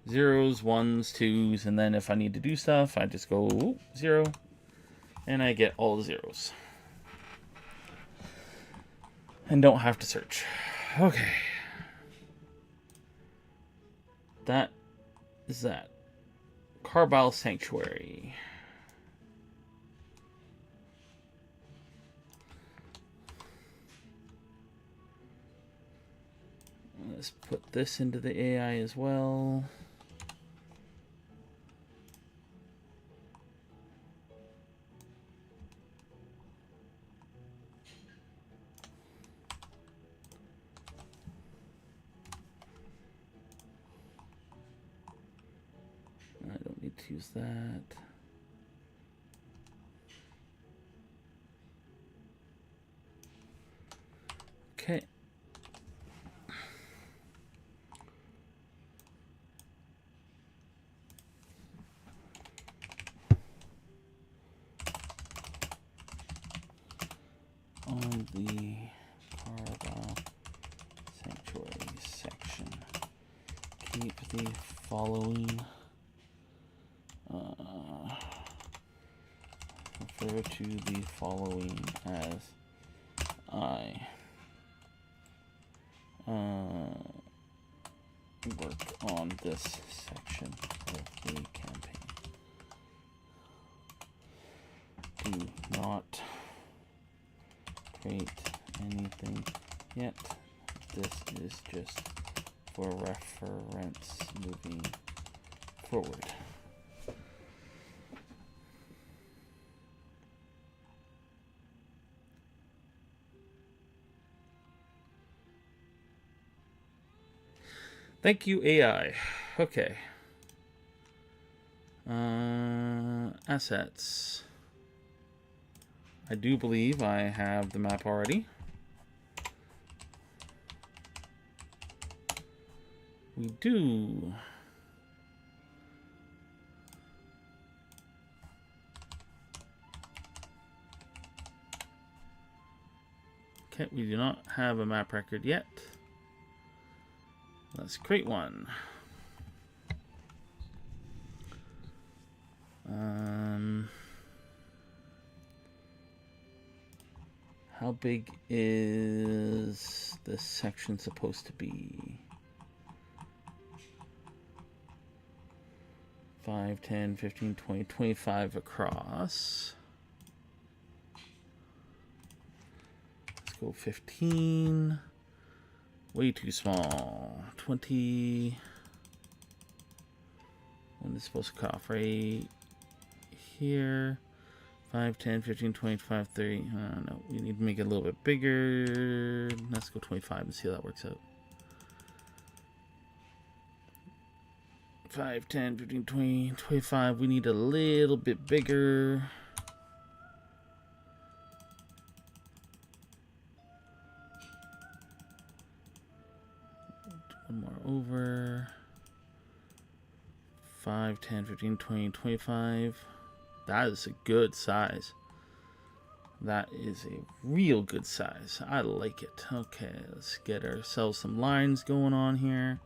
Zeros, ones, twos, and then if I need to do stuff, I just go 0, and I get all the zeros. And don't have to search. Okay. That is that. Carbile Sanctuary. Let's put this into the AI as well. use that. Okay. On the Carva Sanctuary section, keep the following. Refer to the following as I work on this section of the campaign. Do not create anything yet. This is just for reference moving forward. Thank you, AI. Okay. Assets. I do believe I have the map already. We do. Okay, we do not have a map record yet. Let's create one. How big is this section supposed to be? 5, 10, 15, 20, 25 across. Let's go 15. Way too small. 20. When is supposed to cut off? Right here. 5, 10, 15, 25, 30. No, we need to make it a little bit bigger. Let's go 25 and see how that works out. 5, 10, 15, 20, 25. We need a little bit bigger. One more over. 5, 10, 15, 20, 25. That is a good size. That is a real good size. I like it. Okay, let's get ourselves some lines going on here.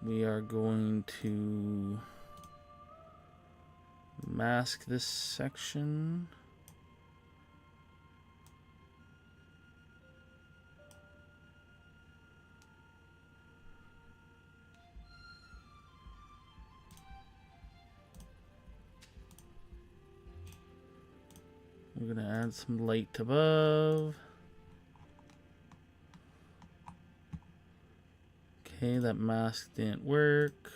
We are going to mask this section. We're going to add some light above. Okay, that mask didn't work.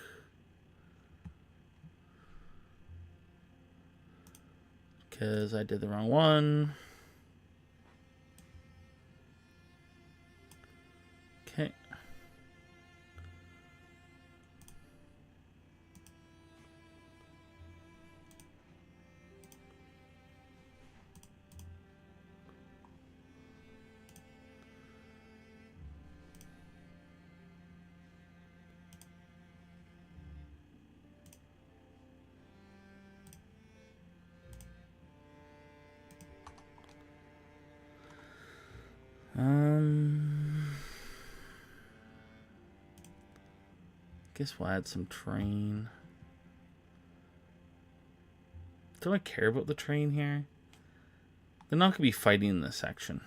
Because I did the wrong one. Okay. Guess we'll add some train. Do I care about the train here? They're not going to be fighting in this section.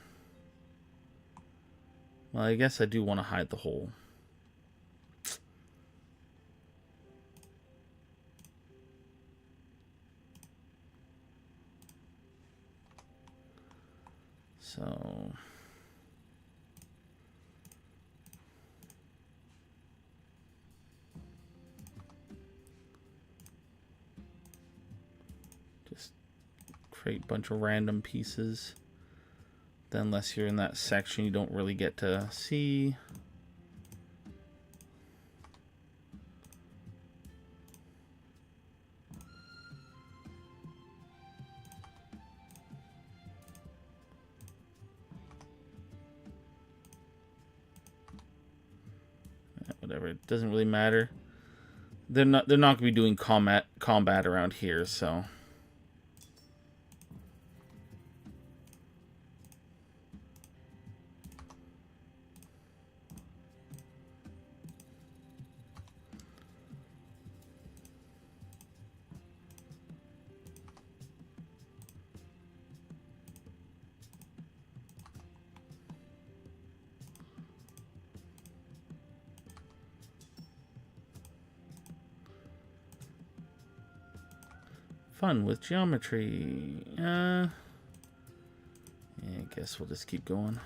Well, I guess I do want to hide the hole. So... create a bunch of random pieces. Then unless you're in that section, you don't really get to see. Whatever, it doesn't really matter. They're not going to be doing combat around here, so. Fun with geometry. Yeah, I guess we'll just keep going.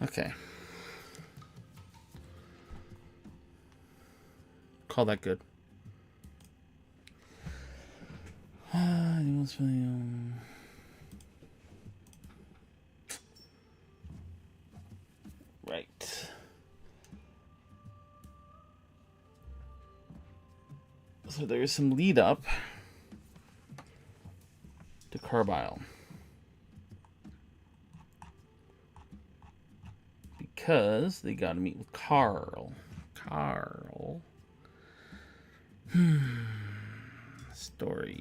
Okay. Call that good. Right. So there's some lead up to Carbile. Because they got to meet with Carl. Story.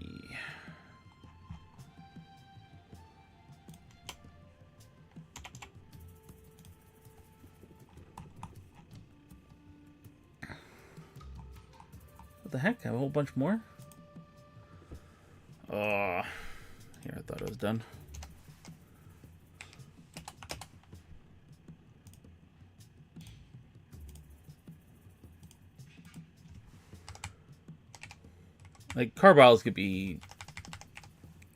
What the heck? I have a whole bunch more? Here, I thought it was done. Like, Carbiles could be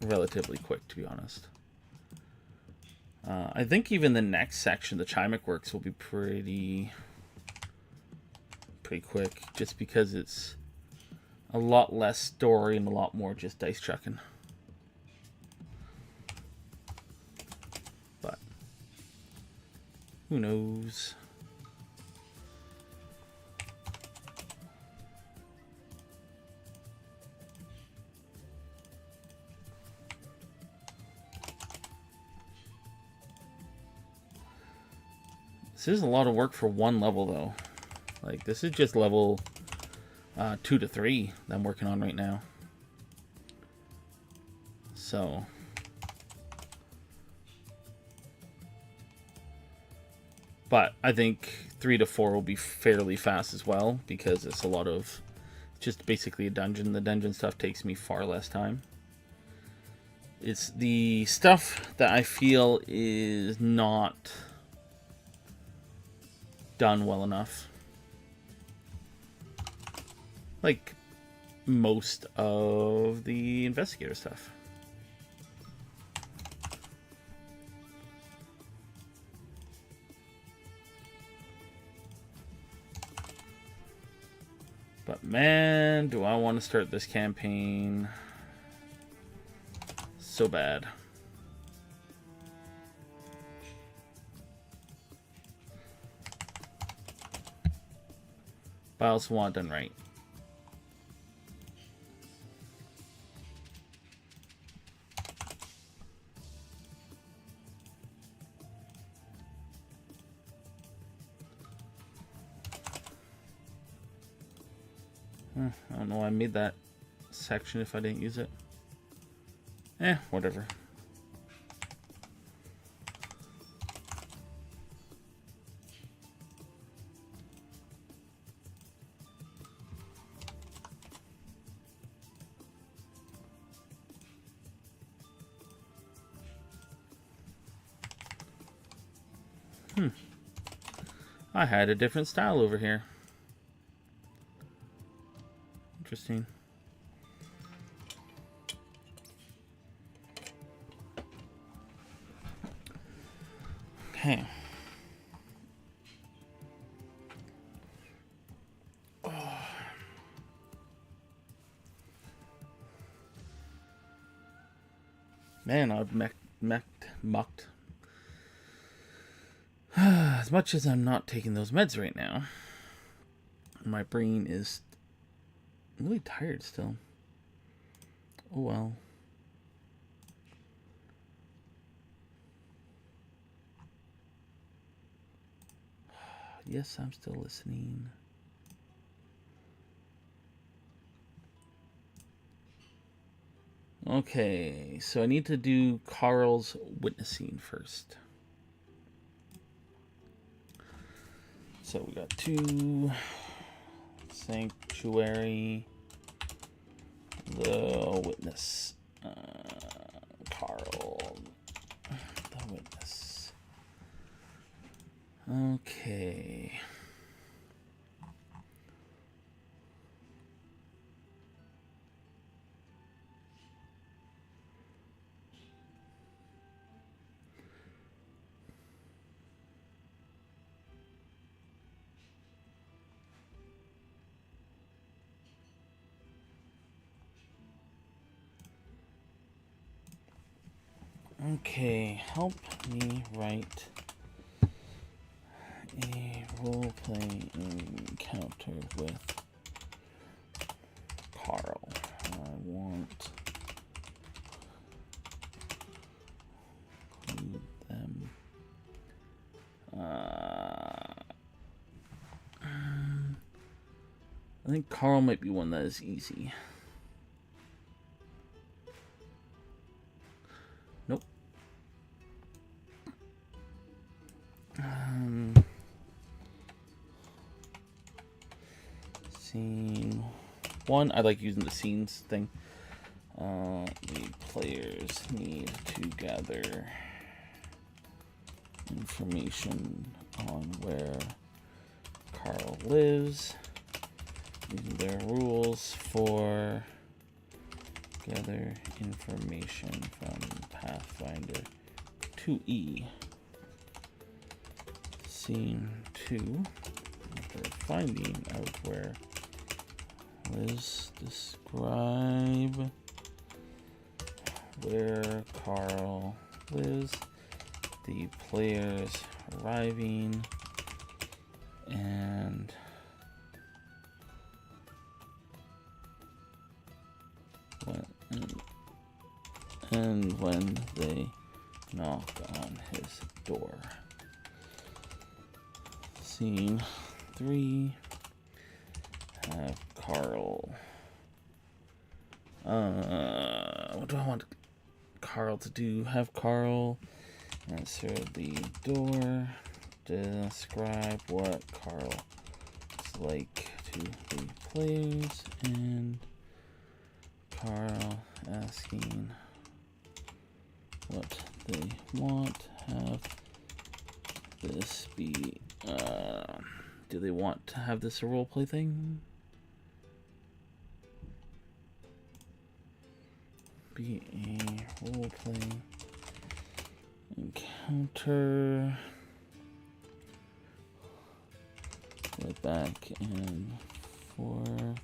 relatively quick, to be honest. I think even the next section, the Chimic Works, will be pretty quick, just because it's a lot less story and a lot more just dice chucking. But who knows? This is a lot of work for one level, though. Like, this is just level 2 to 3 that I'm working on right now. So. But I think 3 to 4 will be fairly fast as well, because it's a lot of just basically a dungeon. The dungeon stuff takes me far less time. It's the stuff that I feel is not done well enough. Like most of the investigator stuff. But man, do I want to start this campaign so bad. But I also want it done right. I don't know why I made that section if I didn't use it. Whatever. I had a different style over here. Interesting. Okay. Oh. Man, I've mucked. As much as I'm not taking those meds right now, my brain is really tired still. Oh well. Yes, I'm still listening. Okay, so I need to do Carl's witnessing first. So we got 2 sanctuary, the witness, Carl, the witness. Okay. Okay, help me write a role-playing encounter with Carl. I want them. I think Carl might be one that is easy. Nope. Scene 1. I like using the scenes thing. The players need to gather information on where Carl lives. Using their rules for gather information from Pathfinder 2E. Scene 2. After finding out where Liz, describe where Carl lives, the players arriving, and when they knock on his door. Scene 3. Have Carl. What do I want Carl to do? Have Carl answer the door. Describe what Carl is like to the players, and Carl asking what they want. Have this be. Do they want to have this a roleplay thing? Be a roleplay encounter. Go back and forth.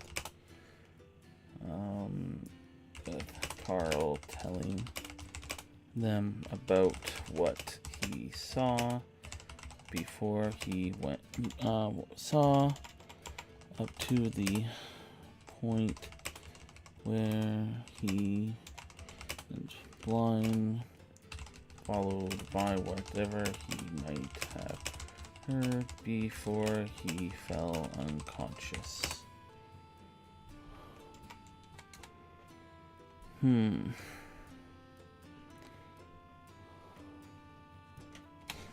With Carl telling them about what he saw before he saw up to the point where he is blind, followed by whatever he might have heard before he fell unconscious.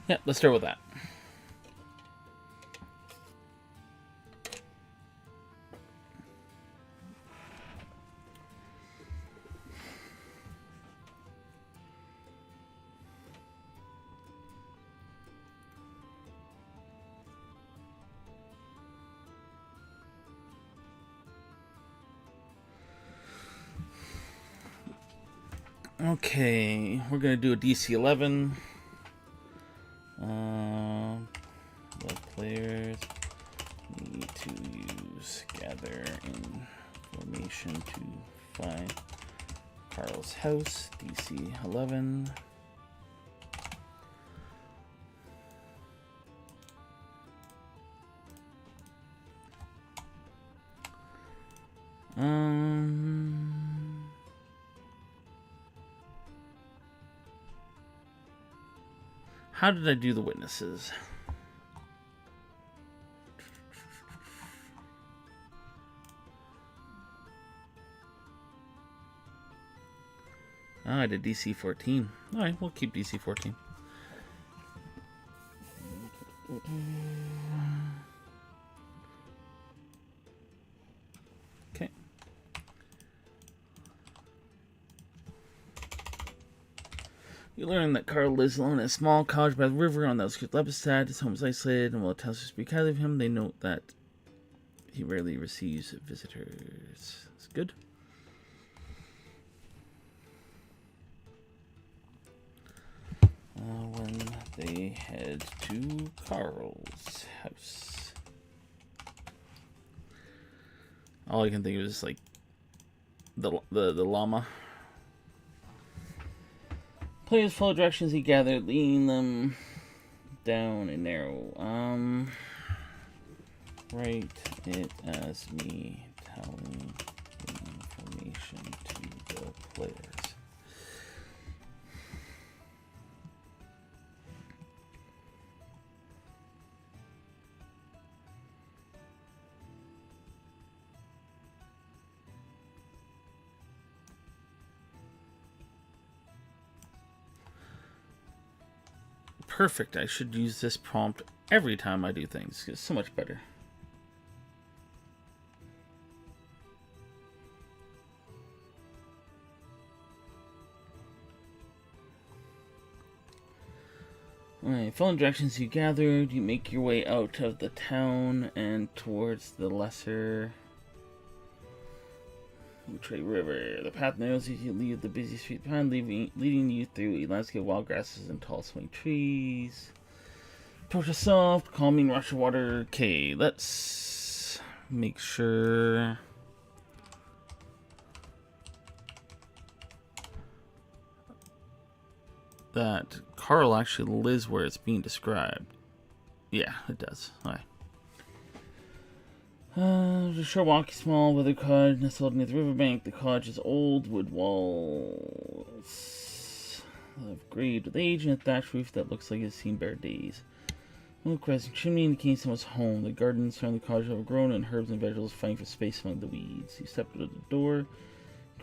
Yeah, let's start with that. Okay, we're gonna do a DC 11. The players need to use gather information to find Carl's house. DC 11. How did I do the witnesses? Oh, I did DC 14. Alright, we'll keep DC 14. Okay. You learn that Carl lives alone in a small cottage by the river on the outskirts of Lepistad. His home is isolated, and while it tells us to speak highly of him, they note that he rarely receives visitors. That's good. When they head to Carl's house. All I can think of is like the llama. Players follow directions he gathered, leading them down a narrow. Write it as me telling the information to the players. Perfect. I should use this prompt every time I do things. It's so much better. Alright, following directions you gathered, you make your way out of the town and towards the lesser Trade River. The path narrows as you leave the busy street behind, leading you through a landscape of wild grasses and tall swaying trees. Approach a soft, calming rush of water. Okay, let's make sure that Carl actually lives where it's being described. Yeah, it does. Alright. The short walk is small, weathered cottage nestled near the riverbank. The cottage's old wood walls have grayed with age and a thatched roof that looks like it's seen better days. A little crescent chimney indicates someone's home. The gardens surrounding the cottage are overgrown and herbs and vegetables fighting for space among the weeds. You step to the door,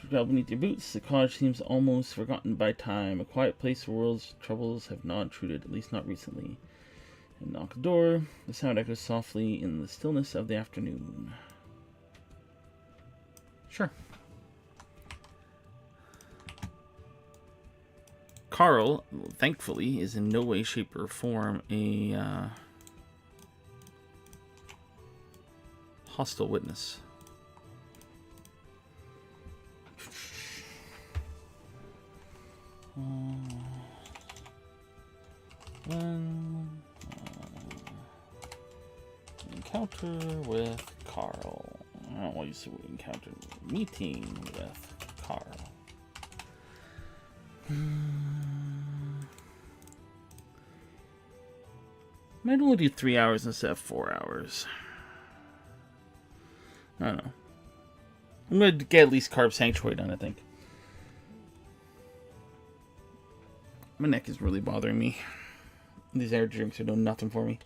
grab beneath your boots. The cottage seems almost forgotten by time. A quiet place where world's troubles have not intruded, at least not recently. And knock the door. The sound echoes softly in the stillness of the afternoon. Sure. Carl, thankfully, is in no way, shape, or form a hostile witness. Encounter with Carl. I don't want to use the word encounter. Meeting with Carl. Might only do 3 hours instead of 4 hours. I don't know. I'm going to get at least Carb Sanctuary done, I think. My neck is really bothering me. These air drinks are doing nothing for me.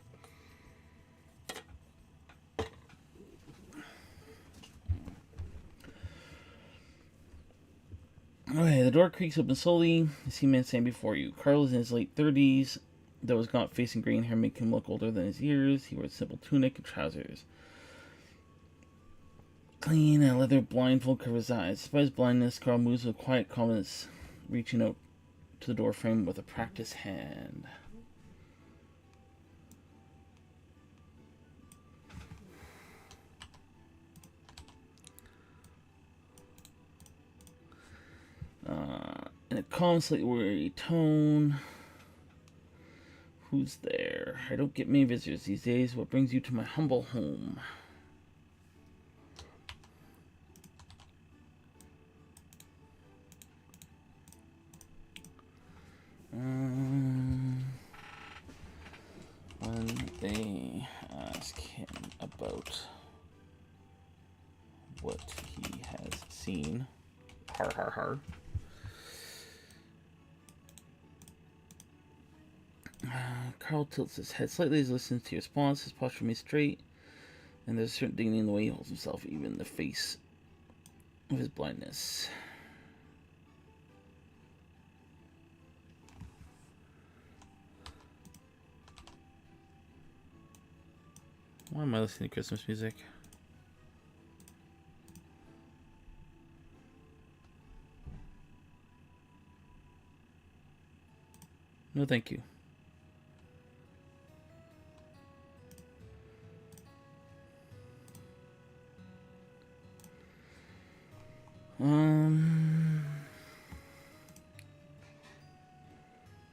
Okay, the door creaks open slowly. You see a man standing before you. Carl is in his late 30s. Though his gaunt face and green hair make him look older than his years. He wears a simple tunic and trousers. Clean and leather blindfold covers his eyes. Despite his blindness, Carl moves with quiet calmness, reaching out to the door frame with a practiced hand. In a calm, slightly weary tone. Who's there? I don't get many visitors these days. What brings you to my humble home? When they ask him about what he has seen, har har har. Carl tilts his head slightly as he listens to your response. His posture remains straight, and there's a certain dignity in the way he holds himself, even in the face of his blindness. Why am I listening to Christmas music? No, thank you.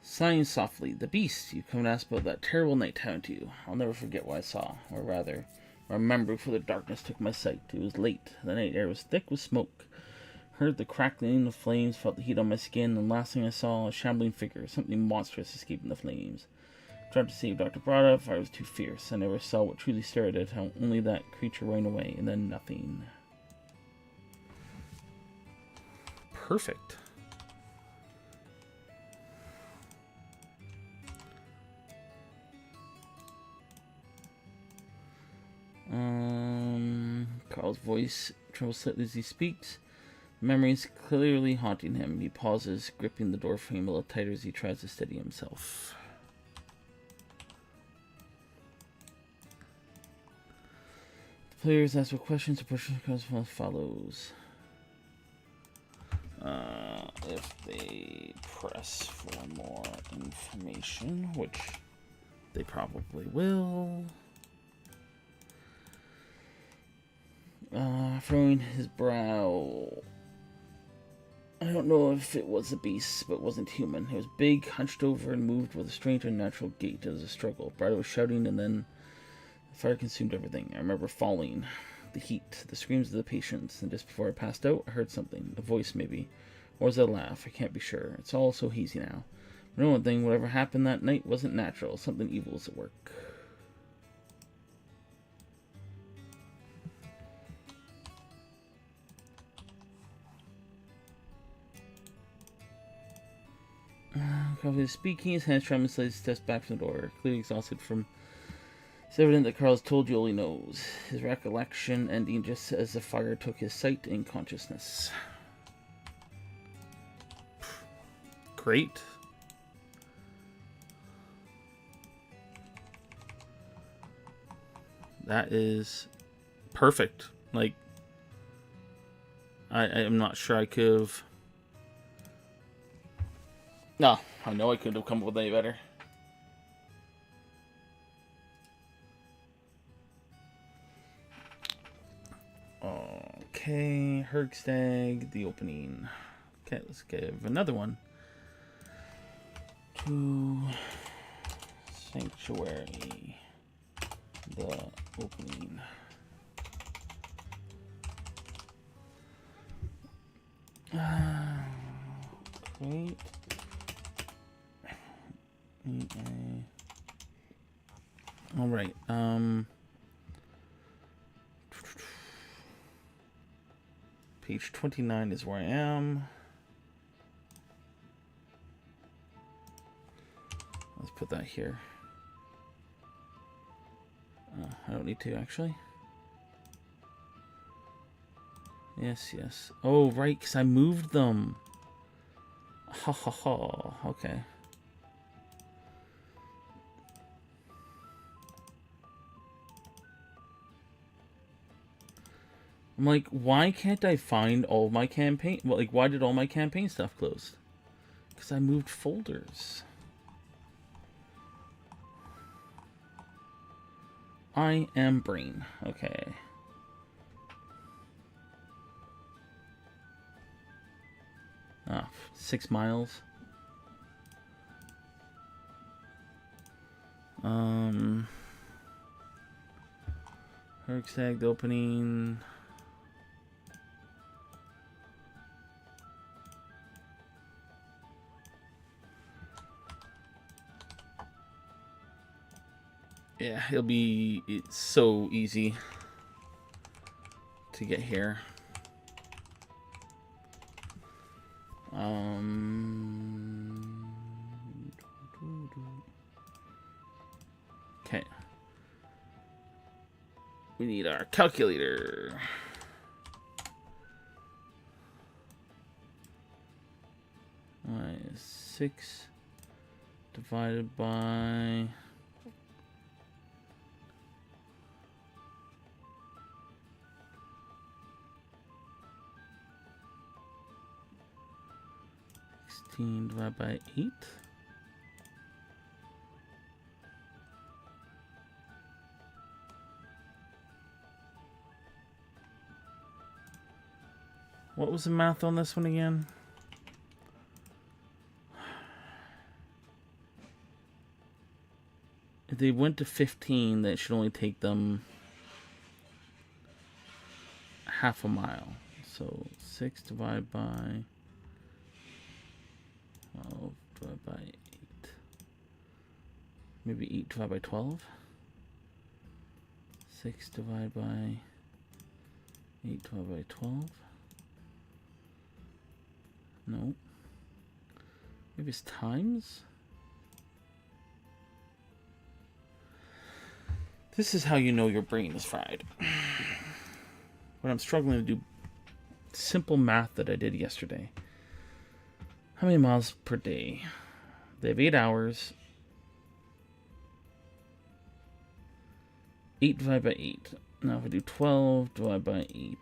Sighing softly, the beast. You come to ask about that terrible night, haven't you? I'll never forget what I saw, or rather, remember before the darkness took my sight. It was late. The night air was thick with smoke. Heard the crackling of flames, felt the heat on my skin, and last thing I saw, a shambling figure, something monstrous escaping the flames. Tried to save Dr. Brada, fire was too fierce. I never saw what truly stared at how only that creature ran away, and then nothing. Perfect. Carl's voice trembles slightly as he speaks. Memories clearly haunting him. He pauses, gripping the doorframe a little tighter as he tries to steady himself. The players ask for questions. The person comes as follows. If they press for more information, which they probably will. Furrowing his brow. I don't know if it was a beast, but it wasn't human. It was big, hunched over, and moved with a strange unnatural gait as a struggle. Brada was shouting, and then the fire consumed everything. I remember falling. The heat, the screams of the patients, and just before I passed out, I heard something. A voice, maybe. Or was it a laugh? I can't be sure. It's all so hazy now. I know one thing, whatever happened that night wasn't natural. Something evil was at work. Carl is speaking, his hands trembling, slightly steps back from the door, clearly exhausted from... It's evident that Carl has told you all he knows. His recollection ending just as the fire took his sight and consciousness. Great. That is perfect. Like, I am not sure I could have... No, I know I couldn't have come up with any better. Okay, Hergstag, the opening. Okay, let's give another one. To Sanctuary, the opening. Great. All right. Page 29 is where I am. Let's put that here. I don't need to, actually. Yes, yes. Oh, right, because I moved them. Ha ha ha. Okay. I'm like, why can't I find all my campaign? Well, like, why did all my campaign stuff close? Because I moved folders. I am brain. Okay. 6 miles. Herxag opening. Yeah, it's so easy to get here. Okay. We need our calculator. Alright, 6 divided by 16 divided by 8. What was the math on this one again? If they went to 15, that should only take them half a mile. So 6 divided by 12 divided by 8. Maybe 8 divided by 12. 6 divided by 8 divided by 12. No. Maybe it's times? This is how you know your brain is fried. When I'm struggling to do simple math that I did yesterday. How many miles per day? They have 8 hours. 8 divided by 8. Now if I do 12 divided by 8.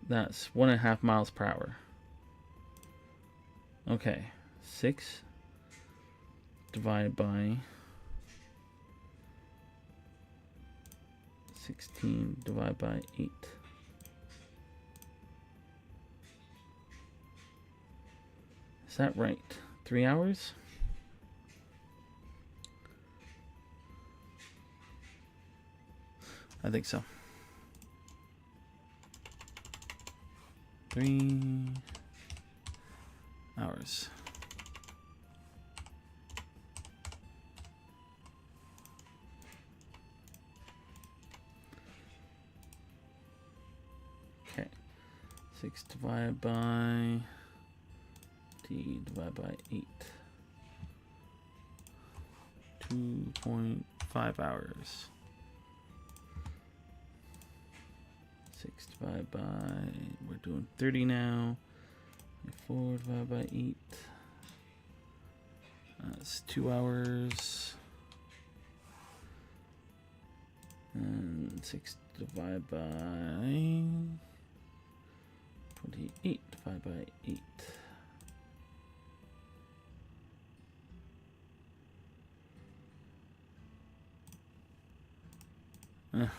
That's 1.5 miles per hour. Okay. 6 divided by 16 divided by 8. Is that right? 3 hours? I think so. 3 hours. Okay. 6 divided by D divided by 8. 2.5 hours. 6 divided by, we're doing 30 now. 4 divided by 8. That's 2 hours. And 6 divided by 28 divided by 8.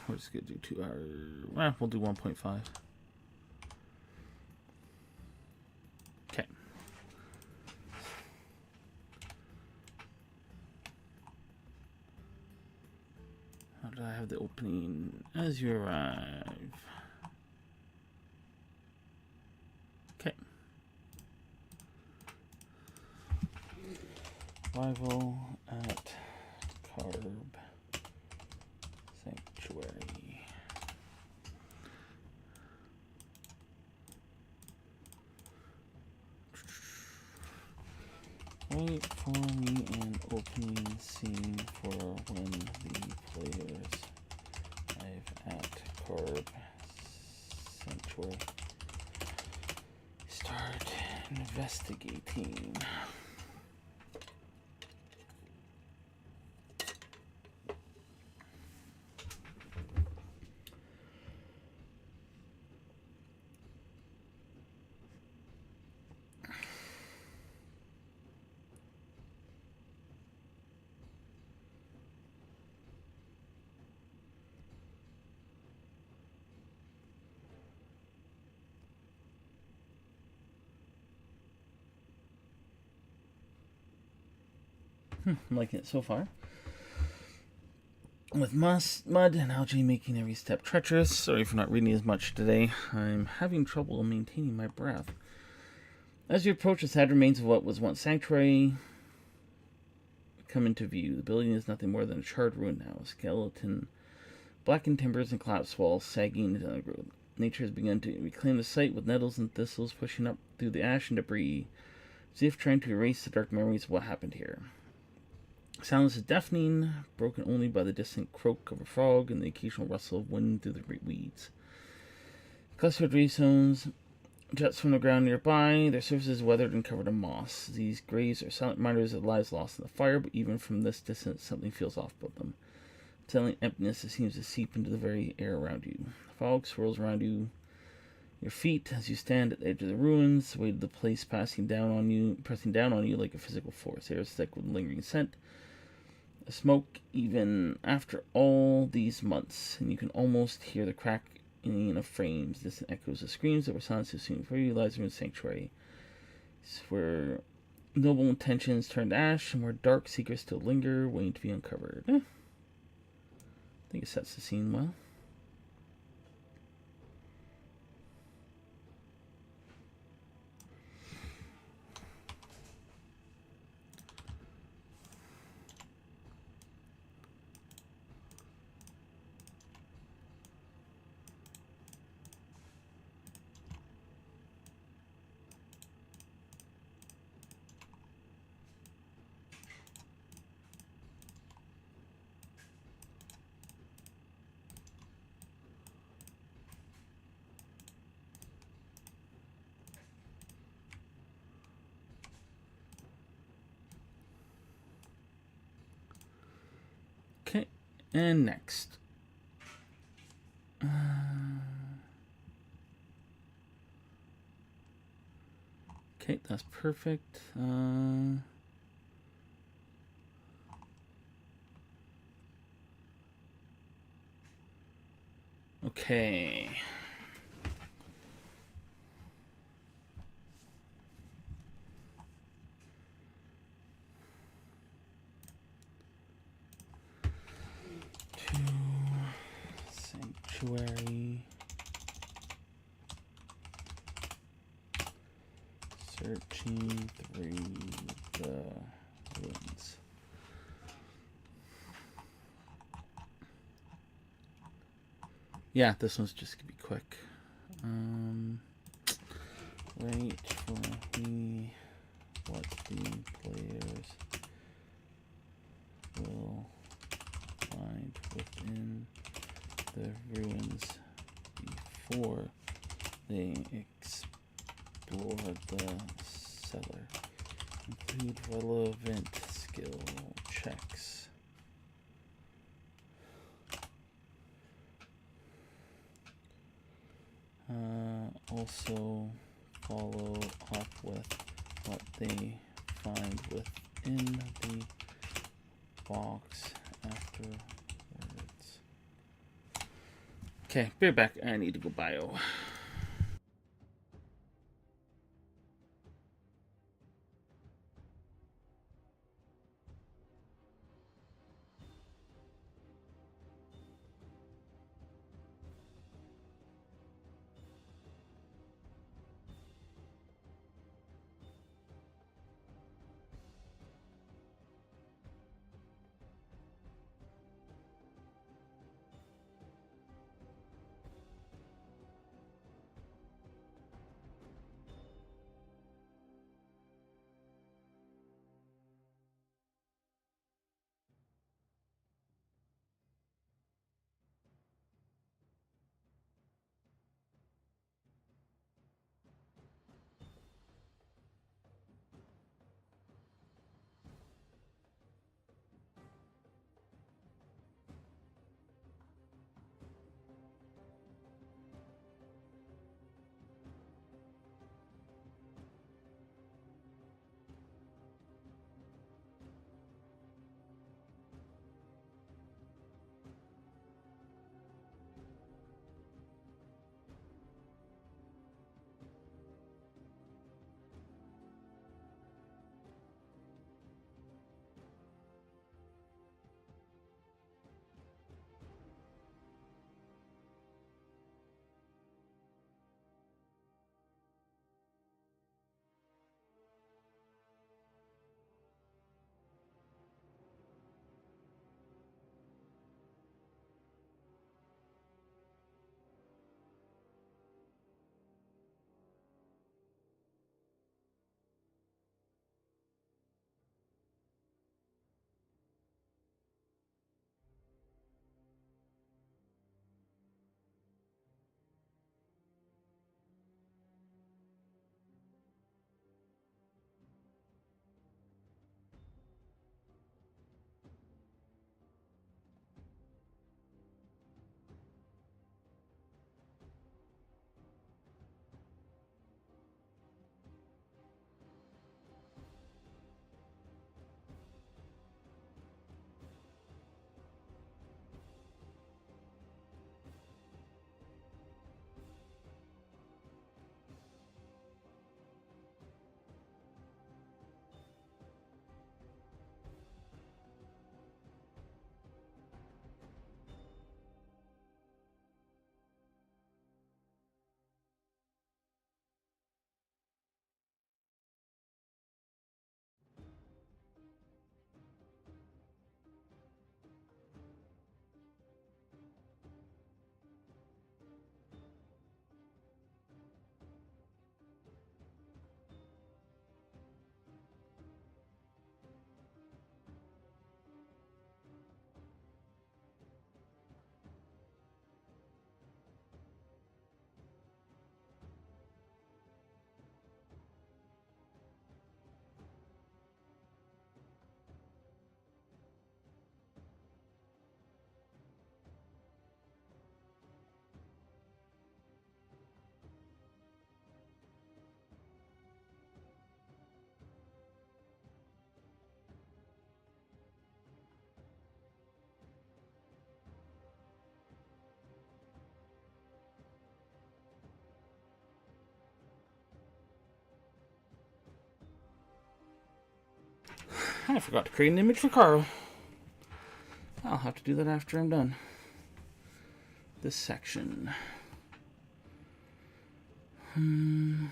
We're just going to do 2 hours. Well, we'll do 1.5. Okay. How did I have the opening? As you arrive. Okay. Arrival at Carb Sanctuary. Wait for me an opening scene for when the players arrive at Carb Sanctuary. Start investigating. I'm liking it so far. With mud, and algae making every step treacherous. Sorry for not reading as much today. I'm having trouble maintaining my breath. As you approach, the sad remains of what was once sanctuary come into view. The building is nothing more than a charred ruin now. A skeleton, blackened timbers, and collapsed walls sagging into the road. Nature has begun to reclaim the site with nettles and thistles pushing up through the ash and debris, as if trying to erase the dark memories of what happened here. Silence is deafening, broken only by the distant croak of a frog and the occasional rustle of wind through the weeds. Clustered tree stones juts from the ground nearby, their surfaces weathered and covered in moss. These graves are silent reminders of lives lost in the fire, but even from this distance, something feels off about them. Telling emptiness that seems to seep into the very air around you. The fog swirls around you, your feet as you stand at the edge of the ruins, the weight of the place pressing down on you like a physical force. Air is thick with lingering scent. The smoke, even after all these months, and you can almost hear the cracking of frames, distant echoes of screams that were silenced as soon. For you lies in sanctuary. It's where noble intentions turn to ash, and where dark secrets still linger, waiting to be uncovered. I think it sets the scene well. Okay, and next. Okay, that's perfect. Okay. Sanctuary. Searching through the ruins. Yeah, this one's just gonna be quick. Wait for me. What the players will find within the ruins before they explore the cellar. Include relevant skill checks. Also follow up with what they find within the box afterwards. Okay, be right back. I need to go bio. I forgot to create an image for Carl. I'll have to do that after I'm done this section. I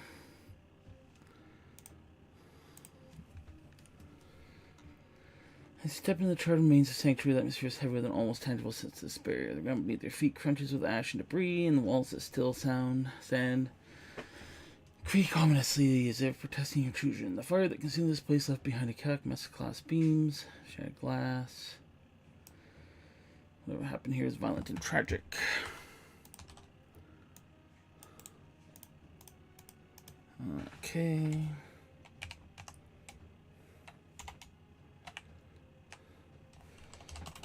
step into the charred remains of sanctuary. The atmosphere is heavier than almost tangible sense of despair. The ground beneath their feet crunches with ash and debris, and the walls that still stand creak ominously as if protesting intrusion. The fire that consumed this place left behind a crack, mess of glass beams, shattered glass. Whatever happened here is violent and tragic. Okay.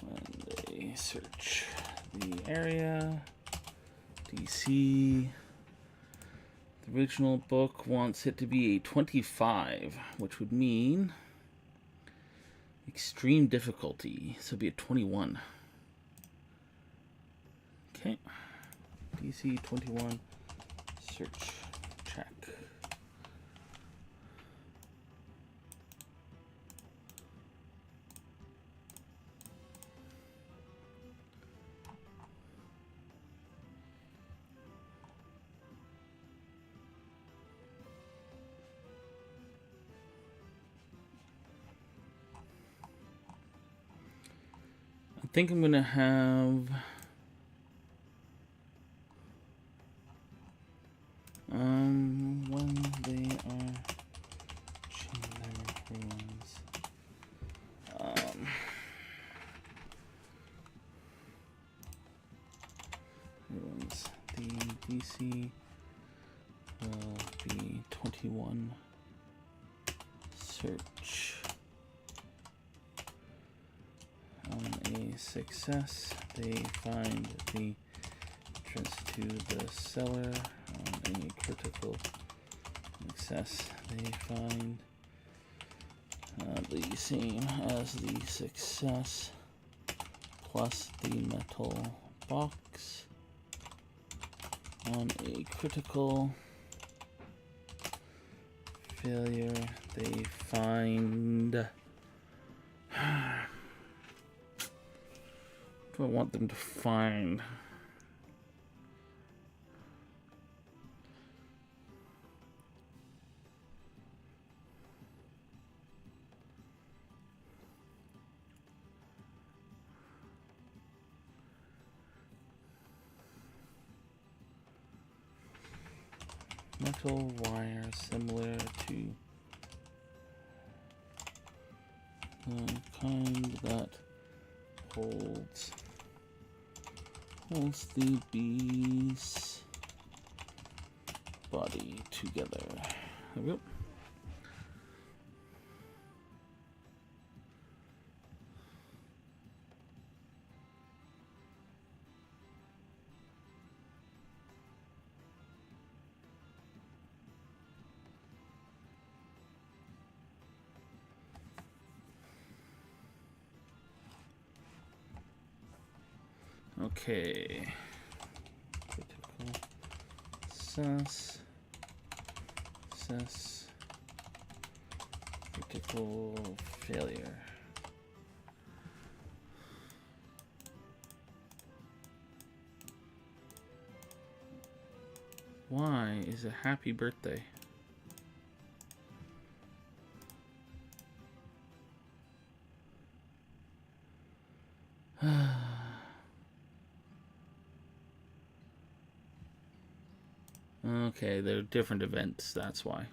And they search the area. DC. The original book wants it to be a 25, which would mean extreme difficulty. So it'd be a 21. Okay. DC 21. Search. Check. I think I'm gonna have when they are changing their ruins, the DC will be 21. Search. On a success, they find the entrance to the cellar. On a critical success, they find the same as the success plus the metal box. On a critical failure, they find... What do I want them to find? Metal wire similar to the kind that holds the bee's body together. There we go. Okay. Critical success. Critical failure. Why is a happy birthday? Okay, they're different events, that's why.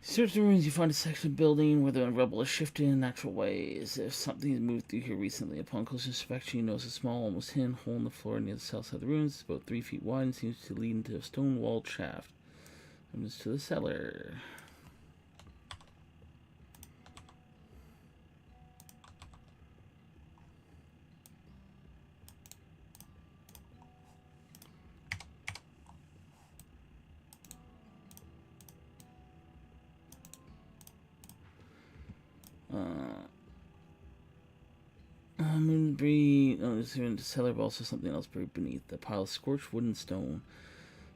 Search the ruins, you find a section of building where the rubble is shifted in natural ways. If something has moved through here recently, upon close inspection, you notice a small, almost hidden hole in the floor near the south side of the ruins. It's about 3 feet wide and seems to lead into a stone-walled shaft. Comes to the cellar. Debris. Oh, there's in the cellar, but also something else buried beneath. A pile of scorched wood and stone.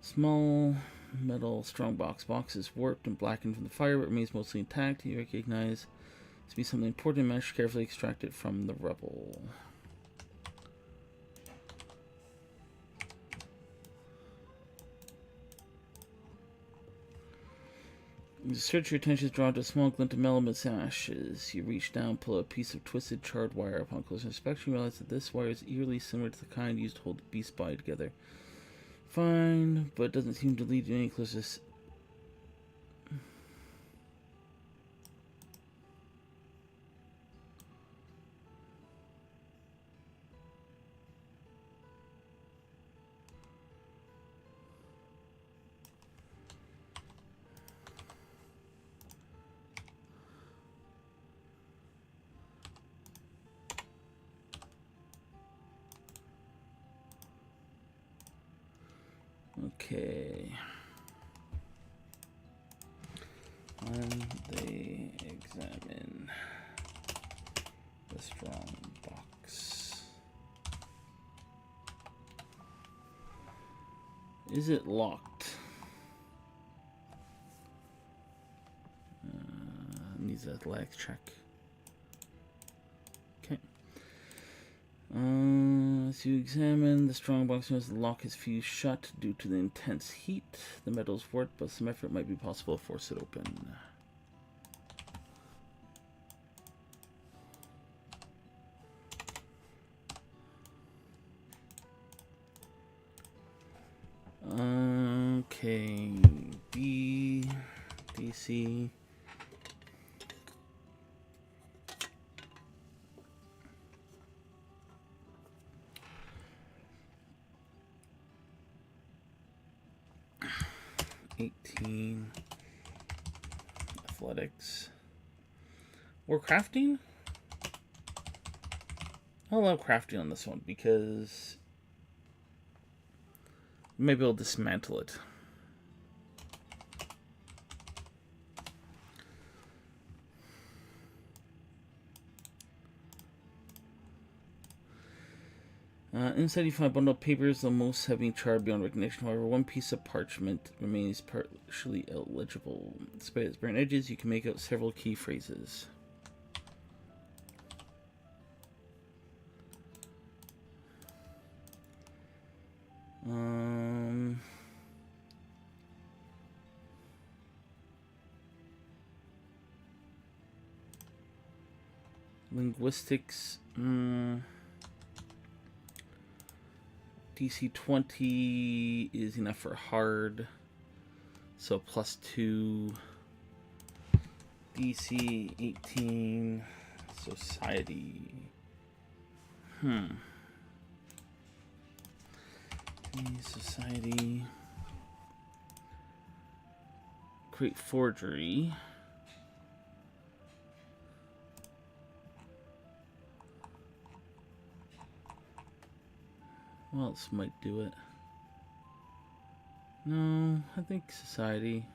Small Metal strongbox. Box is warped and blackened from the fire, but remains mostly intact. You recognize it to be something important and manage to carefully extract it from the rubble. You search, your attention is drawn to a small glint of metal amidst ashes. You reach down, pull out a piece of twisted, charred wire. Upon closer inspection, you realize that this wire is eerily similar to the kind used to hold the beast body together. Fine, but it doesn't seem to lead you any closer. Okay. When they examine the strong box, is it locked? Needs an athletics check. Okay. As you examine the strong box, notice the lock is fused shut due to the intense heat. The metal is warped, but some effort might be possible to force it open. Okay, DC. Athletics. Or crafting? I'll allow crafting on this one because maybe I'll dismantle it. Inside you find a bundle of papers, the most have been charred beyond recognition. However, one piece of parchment remains partially illegible. Despite its burnt edges, you can make out several key phrases. Linguistics. DC 20 is enough for hard. So +2. DC 18. Society. Society. Create forgery. What else might do it? No, I think society.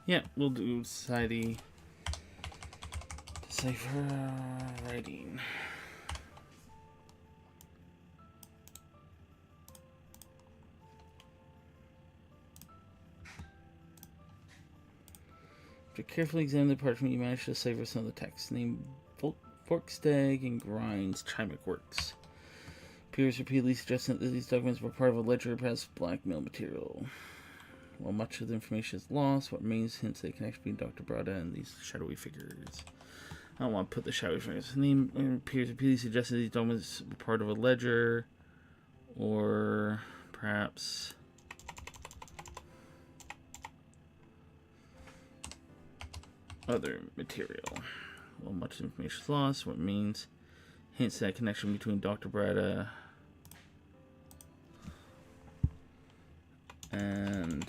Yeah, we'll do society. Decipher writing. After carefully examining the parchment, you manage to decipher some of the text. Name Forkstag and Grinds Chimic Works. Appears repeatedly suggesting that these documents were part of a ledger, perhaps blackmail material. While much of the information is lost, what remains hints at a connection between Dr. Brada and these shadowy figures. I don't want to put the shadowy figures. The name appears repeatedly suggesting these documents were part of a ledger, or perhaps other material. Well, much information is lost. What means hints at a connection between Dr. Brada and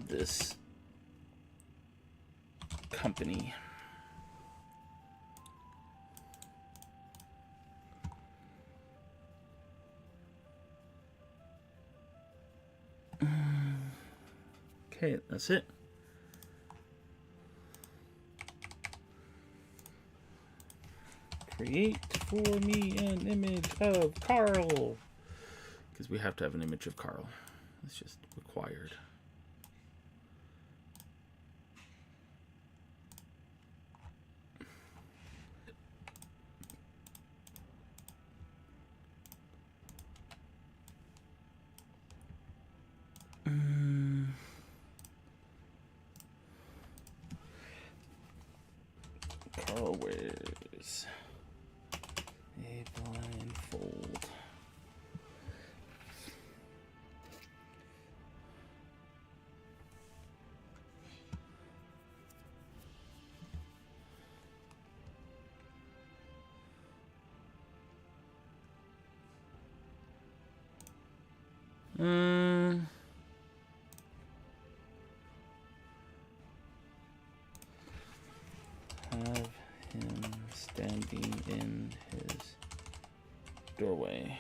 this company. Okay, that's it. Create for me an image of Carl. Because we have to have an image of Carl. It's just required. Carl wears a blindfold. Have him standing in his doorway.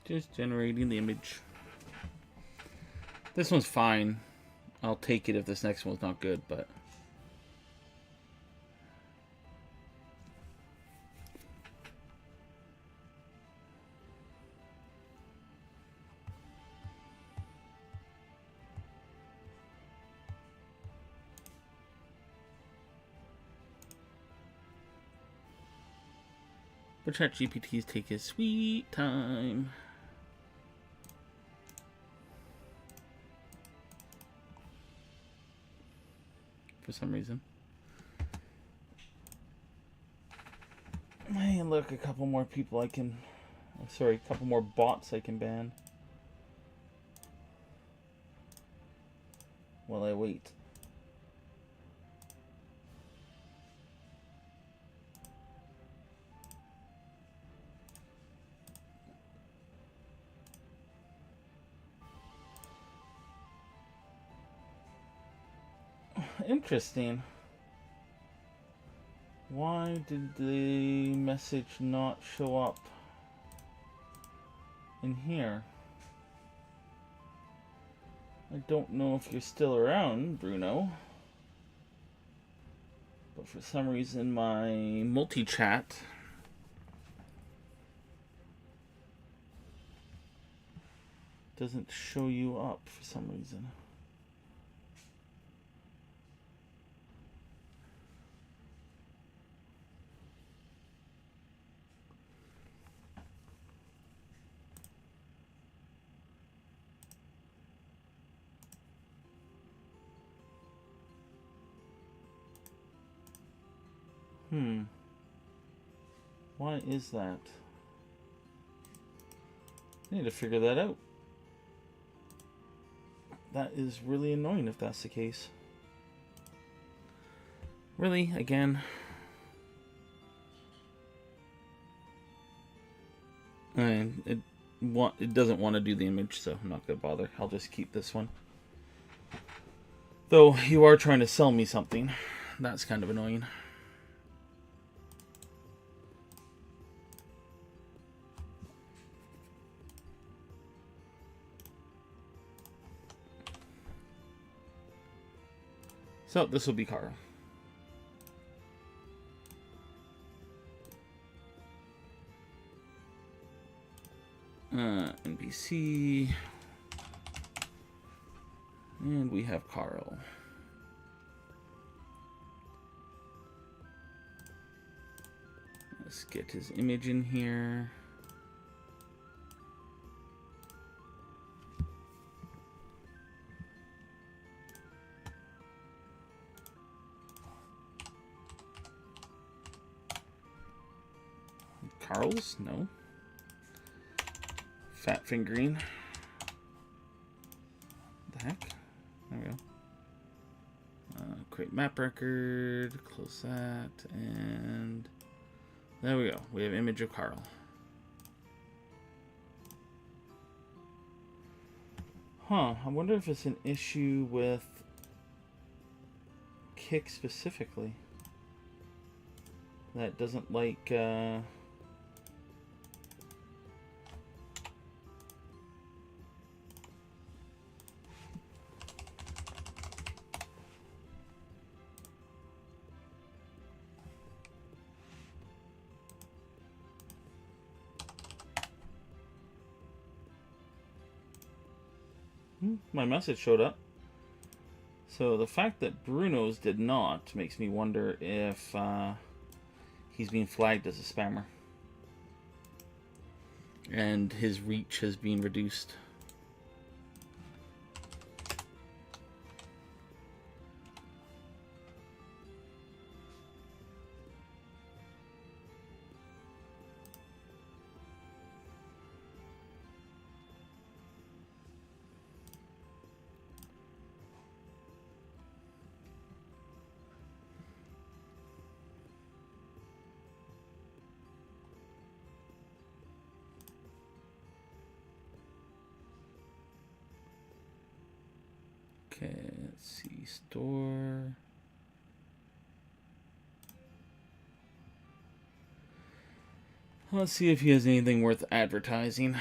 Just generating the image. This one's fine. I'll take it if this next one's not good, but... But ChatGPT's take his sweet time. For some reason. Hey, look, a couple more people I can... Sorry, a couple more bots I can ban. While I wait. Interesting. Why did the message not show up in here? I don't know if you're still around, Bruno. But for some reason my multi-chat doesn't show you up for some reason. Why is that? I need to figure that out. That is really annoying if that's the case. Really? Again? And it doesn't want to do the image, so I'm not going to bother. I'll just keep this one. Though, you are trying to sell me something. That's kind of annoying. So, this will be Carl. NPC. And we have Carl. Let's get his image in here. Carl's? No. Fat fingering. The heck? There we go. create map record, close that, and there we go. We have image of Carl. Huh, I wonder if it's an issue with Kick specifically. That doesn't like, my message showed up. So the fact that Bruno's did not makes me wonder if he's being flagged as a spammer. And his reach has been reduced. Okay, let's see, store. Let's see if he has anything worth advertising.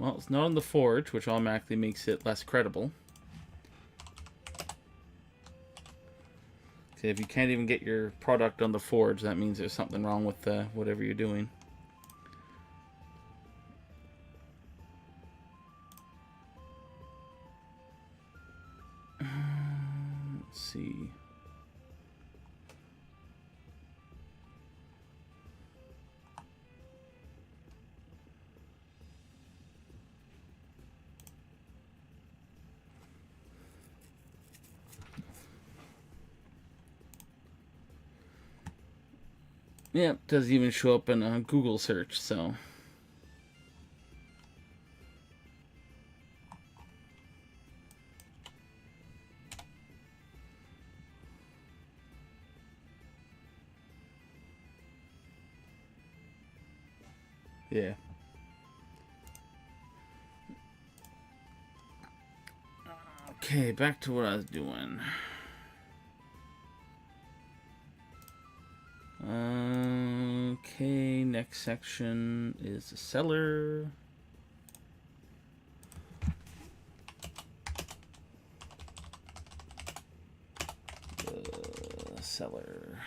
Well, it's not on the Forge, which automatically makes it less credible. So if you can't even get your product on the Forge, that means there's something wrong with whatever you're doing. Let's see. Yeah, it doesn't even show up in a Google search, so. Yeah. Okay, back to what I was doing. Okay, next section is the seller. The seller.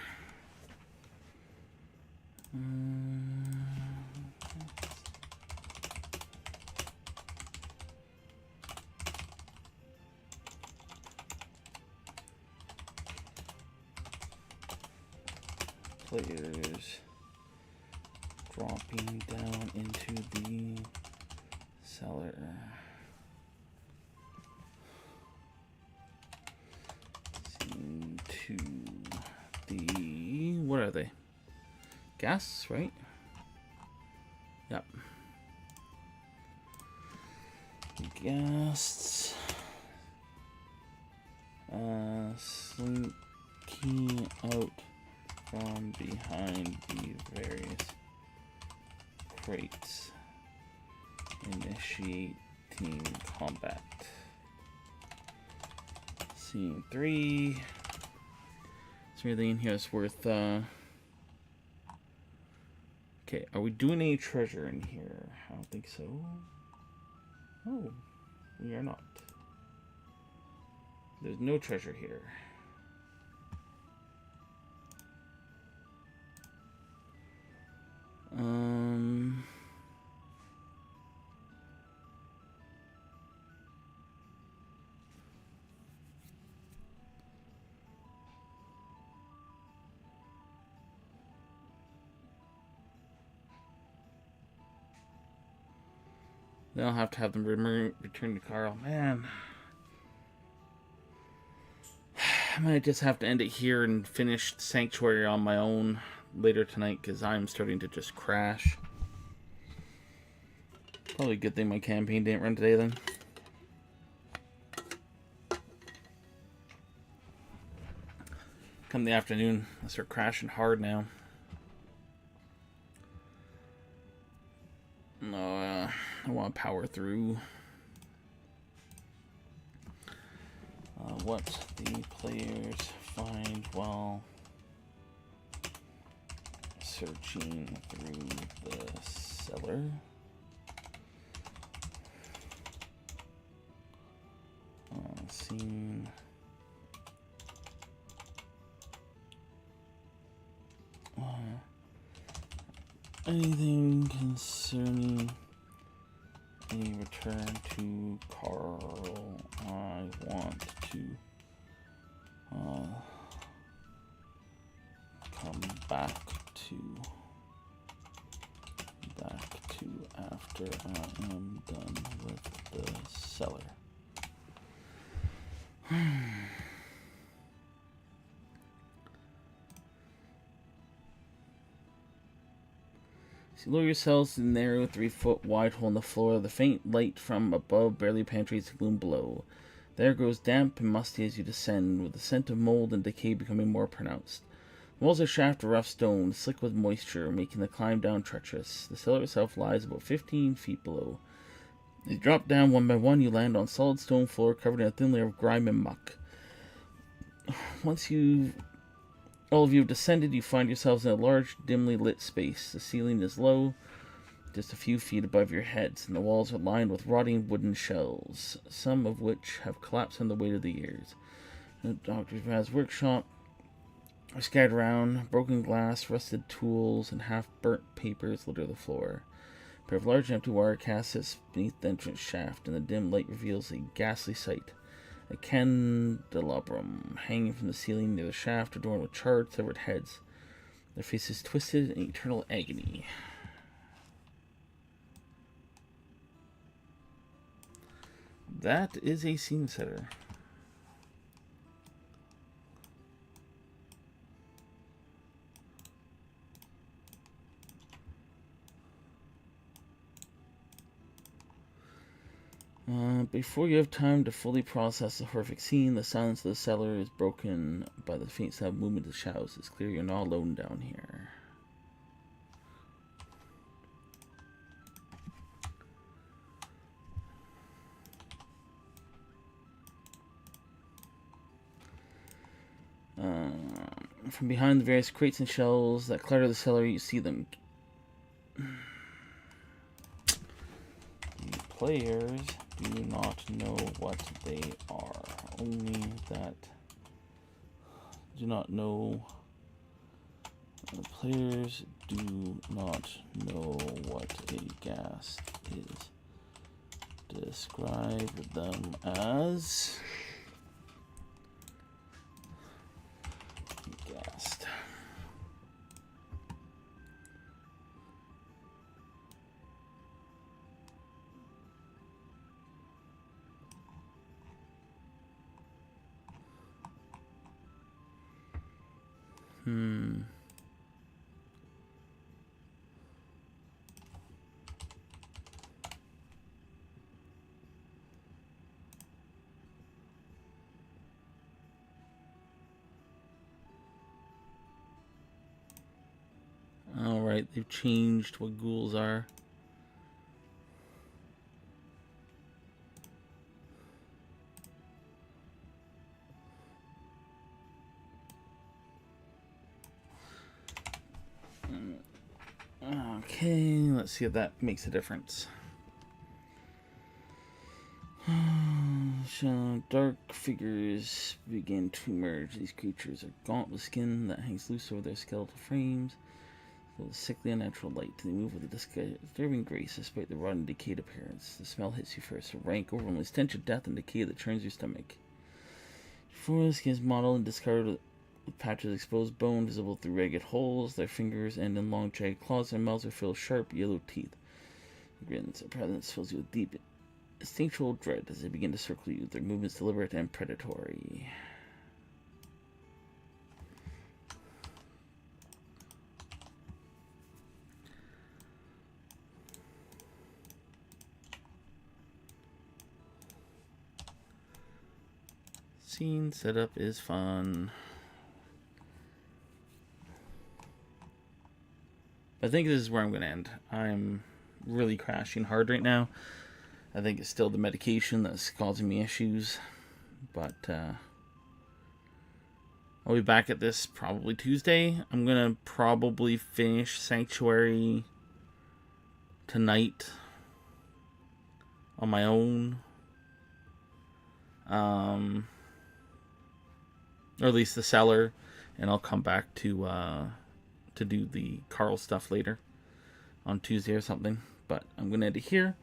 Players dropping down into the seller. Into the, what are they? Gas, right? Yep. Guests. Slinking out from behind the various crates. Initiate team combat. Scene 3. Is there anything in here that's worth okay, are we doing any treasure in here? I don't think so. Oh, we are not. There's no treasure here. Then I'll have to have them return to Carl. Man, I might just have to end it here and finish Sanctuary on my own later tonight because I'm starting to just crash. Probably a good thing my campaign didn't run today then. Come the afternoon, I start crashing hard now. No, I want to power through. What the players find while searching through the cellar. Scene. Anything concerning a return to Carl, I want to come back to after I am done with the cellar. So you lower yourselves to the narrow 3-foot wide hole in the floor. The faint light from above barely penetrates the gloom below. The air grows damp and musty as you descend, with the scent of mold and decay becoming more pronounced. The walls are shafted of rough stone, slick with moisture, making the climb down treacherous. The cellar itself lies about 15 feet below. As you drop down one by one, you land on solid stone floor covered in a thin layer of grime and muck. Once all of you have descended, you find yourselves in a large, dimly lit space. The ceiling is low, just a few feet above your heads, and the walls are lined with rotting wooden shelves, some of which have collapsed under the weight of the years. The doctor's workshop are scattered around. Broken glass, rusted tools, and half-burnt papers litter the floor. A pair of large empty wire cassettes beneath the entrance shaft, and the dim light reveals a ghastly sight. A candelabrum hanging from the ceiling near the shaft, adorned with charred, severed heads, their faces twisted in eternal agony. That is a scene setter. Before you have time to fully process the horrific scene, the silence of the cellar is broken by the faint sound of movement of the shadows. It's clear you're not alone down here. From behind the various crates and shelves that clutter the cellar, you see them. The players do not know what they are. Only that do not know. The players do not know what a ghast is. Describe them as ghast. Alright, they've changed what ghouls are. Okay, let's see if that makes a difference. So, dark figures begin to emerge. These creatures are gaunt with skin that hangs loose over their skeletal frames. With a sickly, unnatural light, they move with a disturbing grace despite the rotten, decayed appearance. The smell hits you first, a rank, overwhelming stench of death and decay that churns your stomach. Before the skin is mottled and discolored with patches of exposed bone visible through ragged holes, their fingers end in long, jagged claws, and mouths are filled with sharp, yellow teeth. Grins, their presence fills you with deep instinctual dread as they begin to circle you, their movements deliberate and predatory. Scene setup is fun. I think this is where I'm going to end. I'm really crashing hard right now. I think it's still the medication that's causing me issues. But I'll be back at this probably Tuesday. I'm going to probably finish Sanctuary tonight on my own. Or at least the cellar. And I'll come back to do the Carl stuff later on Tuesday or something. But I'm going to end it here.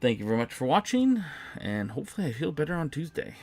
Thank you very much for watching, and hopefully I feel better on Tuesday.